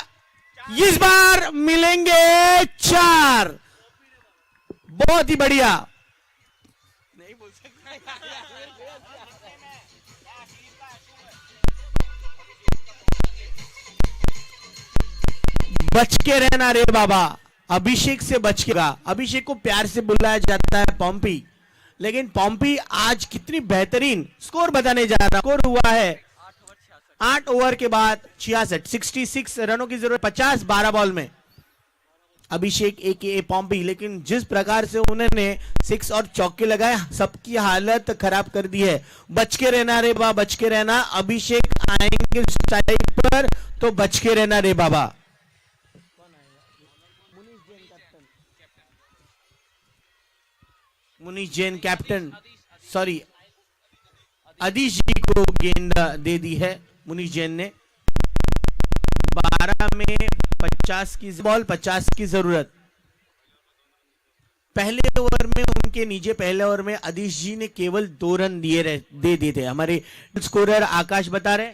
इस बार मिलेंगे 4। बहुत ही बढ़िया। नहीं बोल सकता। बच के रहना रे बाबा, अभिषेक से बच के रहा। अभिषेक को प्यार से बुलाया जाता है पॉम्पी, लेकिन पॉम्पी आज कितनी बेहतरीन स्कोर बताने जा रहा। स्कोर हुआ है 8 ओवर के बाद 66 रनों की जरूरत, 50 12 बॉल में। अभिषेक ए पॉम्पी, लेकिन जिस प्रकार से उन्होंने 6 और चौके लगाए, सबकी हालत खराब कर दी है। बच के रहना रे बाबा, बच के रहना। अभिषेक आएंगे स्ट्राइक पर तो बच के रहना रे बाबा। मुनीश जैन कैप्टन, सॉरी अदीश जी को गेंद दे दी है मुनीश जैन ने। 12 में 50 की बॉल, 50 की जरूरत। पहले ओवर में उनके नीचे, पहले ओवर में अदीश जी ने केवल 2 रन दे दिए थे। हमारे स्कोरर आकाश बता रहे,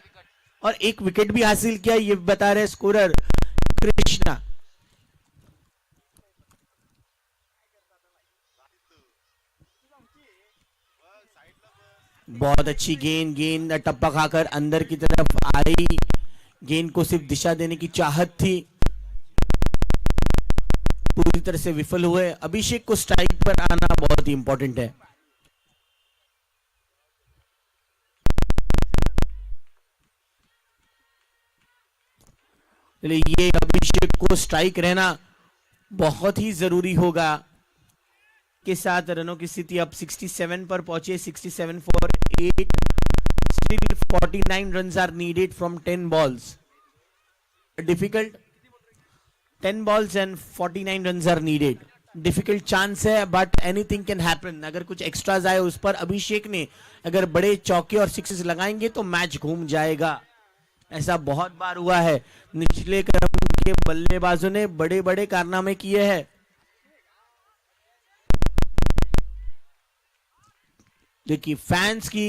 और 1 विकेट भी हासिल किया, ये बता रहे स्कोरर कृष्णा। बहुत अच्छी गेंद टप्पा खाकर अंदर की तरफ आई। गेंद को सिर्फ दिशा देने की चाहत थी, पूरी तरह से विफल हुए। अभिषेक को स्ट्राइक पर आना बहुत ही इंपॉर्टेंट है। ये अभिषेक को स्ट्राइक रहना बहुत ही जरूरी होगा। के साथ रनों की स्थिति अब 67 पर पहुंचे, 67 for 8, still 49 runs are needed from 10 balls. Difficult, 10 balls and 49 runs are needed. Difficult chance है, but anything can happen. अगर कुछ एक्स्ट्राज आए उस पर अभिषेक ने अगर बड़े चौके और सिक्सेस लगाएंगे तो मैच घूम जाएगा। ऐसा बहुत बार हुआ है, निचले क्रम के बल्लेबाजों ने बड़े बड़े कारनामे किए हैं। देखिए फैंस की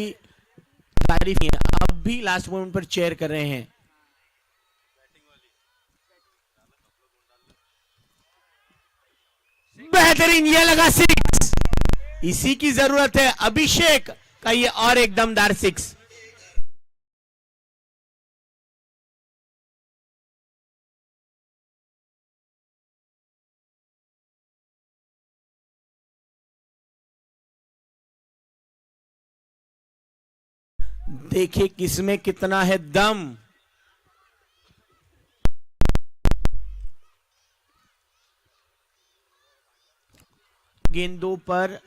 तारीफ अब भी लास्ट मोमेंट पर चेयर कर रहे हैं। बेहतरीन, ये लगा 6, इसी की जरूरत है अभिषेक का, ये और एक दमदार 6। देखिए किसमें कितना है दम। गेंदों पर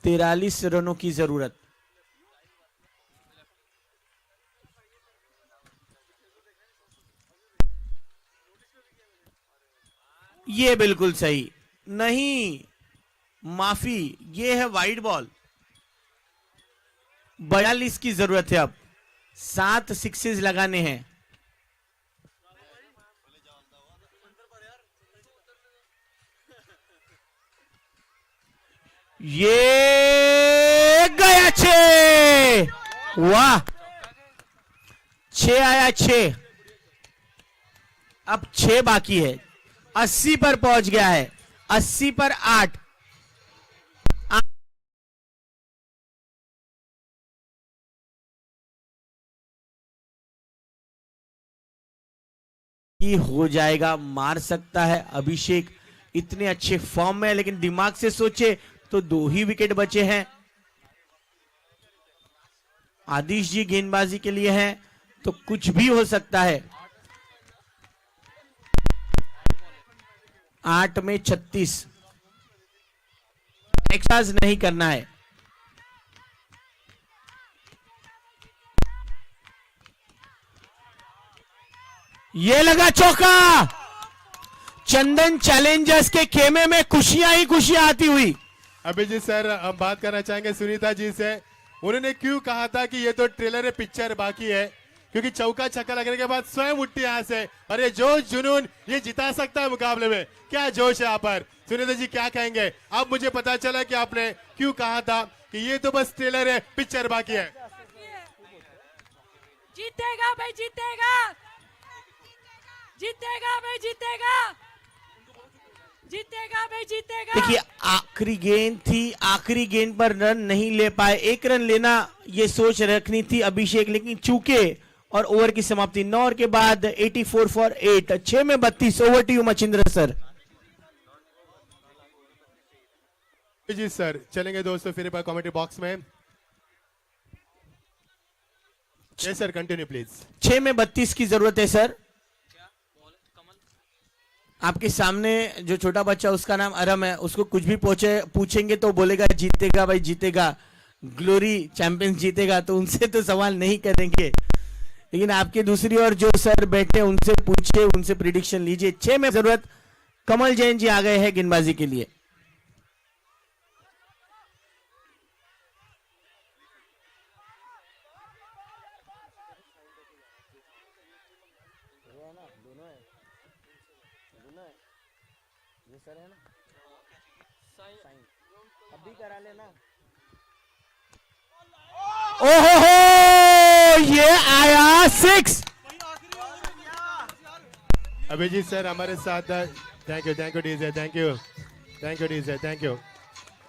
43 रनों की जरूरत। ये बिल्कुल सही नहीं, माफी, ये है वाइड बॉल। 42 की जरूरत है, अब 7 सिक्सेस लगाने हैं। ये गया 6, वाह, 6 आया, 6। अब 6 बाकी है, 80 पर पहुंच गया है, 80 पर 8। हो जाएगा, मार सकता है अभिषेक, इतने अच्छे फॉर्म में, लेकिन दिमाग से सोचे तो 2 ही विकेट बचे हैं। आदिश जी गेंदबाजी के लिए हैं तो कुछ भी हो सकता है। 8 में 36, एक्साइज नहीं करना है। ये लगा चौका। चंदन चैलेंजर्स के खेमे में खुशियां ही खुशियां आती हुई। अभिजीत सर, हम बात करना चाहेंगे सुनीता जी से। उन्होंने क्यों कहा था कि ये तो ट्रेलर है, पिक्चर बाकी है, क्योंकि चौका छक्का लगने के बाद स्वयं उठती यहां से, और ये जोश जुनून ये जिता सकता है मुकाबले में। क्या जोश है यहाँ पर, सुनीता जी क्या कहेंगे? अब मुझे पता चला कि आपने क्यों कहा था कि ये तो बस ट्रेलर है, पिक्चर बाकी है। जीतेगा भाई जीतेगा, जीतेगा भाई जीतेगा, जीतेगा भाई जीतेगा। देखिए आखिरी गेंद थी, आखिरी गेंद पर रन नहीं ले पाए, एक रन लेना ये सोच रखनी थी अभिषेक, लेकिन चूके और ओवर की समाप्ति 9 ओवर के बाद 84 फॉर 8, 6 में 32। Over to you Machindra sir. जी सर, चलेंगे दोस्तों फिर एक बार कमेंट्री बॉक्स में। Yes sir, continue please. 6 में 32 की जरूरत है सर। आपके सामने जो छोटा बच्चा उसका नाम अरम है, उसको कुछ भी पूछेंगे तो बोलेगा जीतेगा भाई जीतेगा, ग्लोरी चैंपियंस जीतेगा, तो उनसे तो सवाल नहीं करेंगे, लेकिन आपके दूसरी ओर जो सर बैठे उनसे पूछिए, उनसे प्रिडिक्शन लीजिए। 6 में जरूरत, कमल जैन जी आ गए हैं गेंदबाजी के लिए। ओहो हो, ये आया 6। अभिजीत सर हमारे साथ, thank you DJ, thank you DJ, thank you.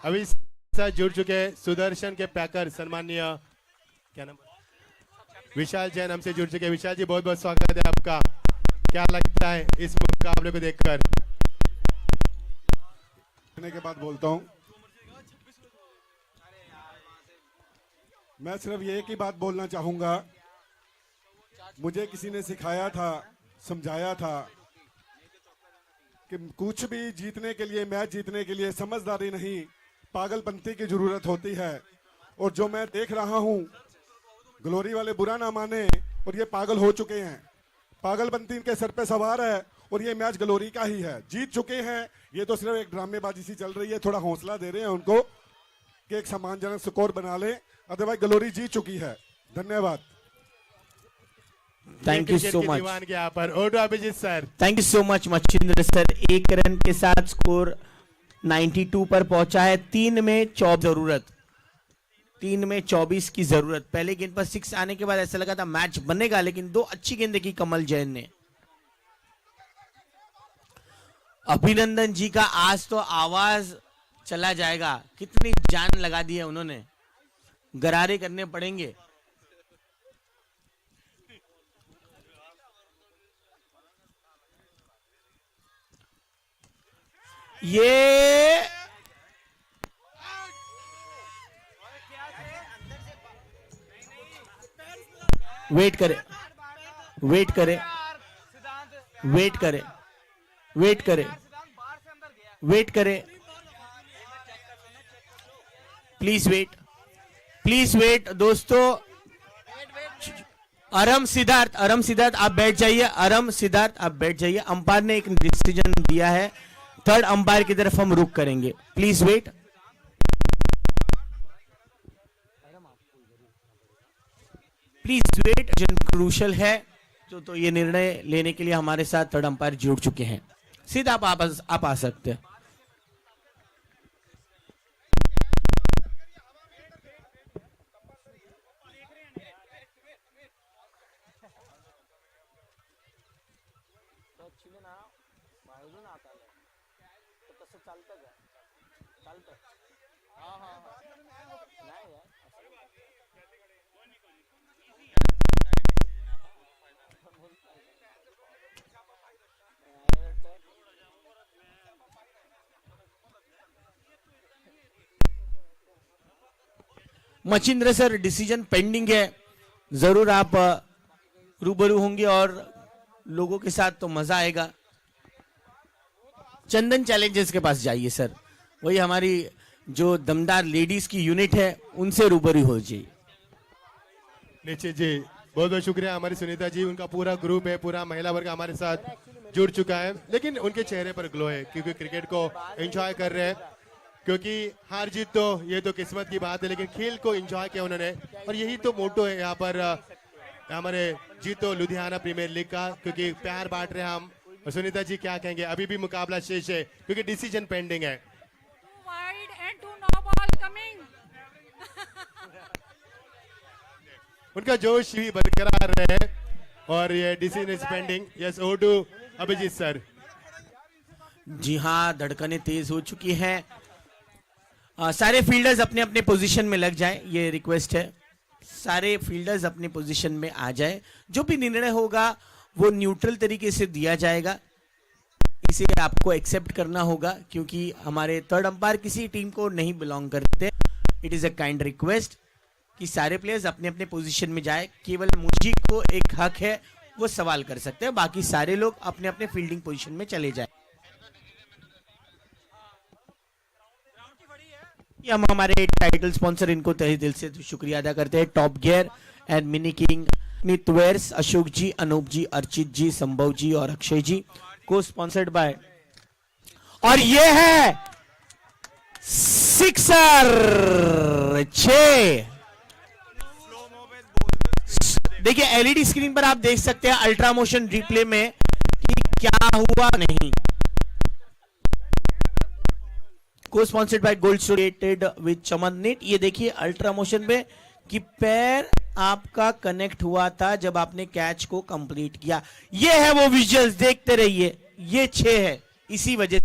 अभी सर जुड़ चुके हैं सुदर्शन के पैकर सम्मानीय क्या नाम, विशाल जैन हमसे जुड़ चुके हैं। विशाल जी बहुत बहुत स्वागत है आपका। क्या लगता है इस मुकाबले को देखकर? के बाद बोलता हूं, मैं सिर्फ ये एक ही बात बोलना चाहूंगा, मुझे किसी ने सिखाया था, समझाया था कि कुछ भी जीतने के लिए, मैच जीतने के लिए समझदारी नहीं, पागलपंती की जरूरत होती है। और जो मैं देख रहा हूं, ग्लोरी वाले बुरा ना माने, और ये पागल हो चुके हैं, पागलपंती इनके सर पे सवार है, और ये मैच ग्लोरी का ही है, जीत चुके हैं। ये तो सिर्फ एक ड्रामेबाजी सी चल रही है, थोड़ा हौसला दे रहे हैं उनको कि एक सम्मानजनक स्कोर बना ले, अदरवाइज ग्लोरी जीत चुकी है। धन्यवाद। Thank you so much. Diwan के यहाँ पर ओटो Abhijit sir, thank you so much Machhindra sir. 1 run के साथ स्कोर 92 पर पहुंचा है। 3 में 24 जरूरत, 3 में 24 की जरूरत। पहले गेंद पर 6 आने के बाद ऐसा लगा था मैच बनेगा, लेकिन 2 अच्छी गेंद की कमल जैन ने। अभिनंदन जी का आज तो आवाज चला जाएगा, कितनी जान लगा दी है उन्होंने, गरारे करने पड़ेंगे। ये वेट करे, वेट करे, वेट करे, वेट करे, वेट करे, प्लीज वेट, प्लीज वेट दोस्तों। अरम सिद्धार्थ, अरम सिद्धार्थ आप बैठ जाइए, अरम सिद्धार्थ आप बैठ जाइए। अंपायर ने एक डिसीजन दिया है, थर्ड अंपायर की तरफ हम रुक करेंगे, प्लीज वेट। प्लीज वेट, जन क्रूशल है तो ये निर्णय लेने के लिए हमारे साथ थर्ड अंपायर जुड़ चुके हैं। सीधा आप आ सकते हैं। मचिंद्र सर डिसीजन पेंडिंग है, जरूर आप रूबरू होंगे और लोगों के साथ तो मजा आएगा। चंदन चैलेंजर्स के पास जाइए सर, वही हमारी जो दमदार लेडीज की यूनिट है उनसे रूबरू हो जाइए। निश्चित जी, बहुत बहुत शुक्रिया। हमारी सुनीता जी, उनका पूरा ग्रुप है, पूरा महिला वर्ग हमारे साथ जुड़ चुका है, लेकिन उनके चेहरे पर ग्लो है क्योंकि क्रिकेट को एंजॉय कर रहे हैं। क्योंकि हार जीत तो ये तो किस्मत की बात है, लेकिन खेल को एंजॉय किया उन्होंने, और यही तो मोटो है यहाँ पर हमारे जीतो लुधियाना प्रीमियर लीग का, क्योंकि प्यार बांट रहे हैं हम। और सुनीता जी क्या कहेंगे? अभी भी मुकाबला शेष है क्योंकि डिसीजन पेंडिंग है। Wide and 2 no ball coming. उनका जोश भी बरकरार रहे और ये डिसीजन इज पेंडिंग. यस, ओ टू अभिजीत सर. जी हाँ, धड़कनें तेज हो चुकी हैं. सारे फील्डर्स अपने अपने पोजीशन में लग जाएं, ये रिक्वेस्ट है. सारे फील्डर्स अपने पोजीशन में आ जाएं. जो भी निर्णय होगा वो न्यूट्रल तरीके से दिया जाएगा. इसे आपको एक्सेप्ट करना होगा क्योंकि हमारे थर्ड अंपायर किसी टीम को नहीं बिलोंग करते. It is a kind request कि सारे प्लेयर्स अपने अपने पोजीशन में जाए. केवल मुझी को एक हक है, वो सवाल कर सकते हैं. बाकी सारे लोग अपने अपने फील्डिंग पोजीशन में चले जाए. हम हमारे टाइटल स्पॉन्सर इनको तहे दिल से शुक्रिया अदा करते हैं. Top gear and mini king, नितवेर्स, अशोक जी, अनूप जी, अर्चित जी, संभव जी और अक्षय जी को स्पॉन्सर्ड बाय. और ये है सिक्सर 6. देखिए एलईडी स्क्रीन पर आप देख सकते हैं अल्ट्रा मोशन रिप्ले में कि क्या हुआ नहीं. को sponsored by gold associated with Chaman net. ये देखिए अल्ट्रा मोशन में कि पैर आपका कनेक्ट हुआ था जब आपने कैच को कंप्लीट किया. ये है वो विजुअल्स, देखते रहिए. ये 6 है, इसी वजह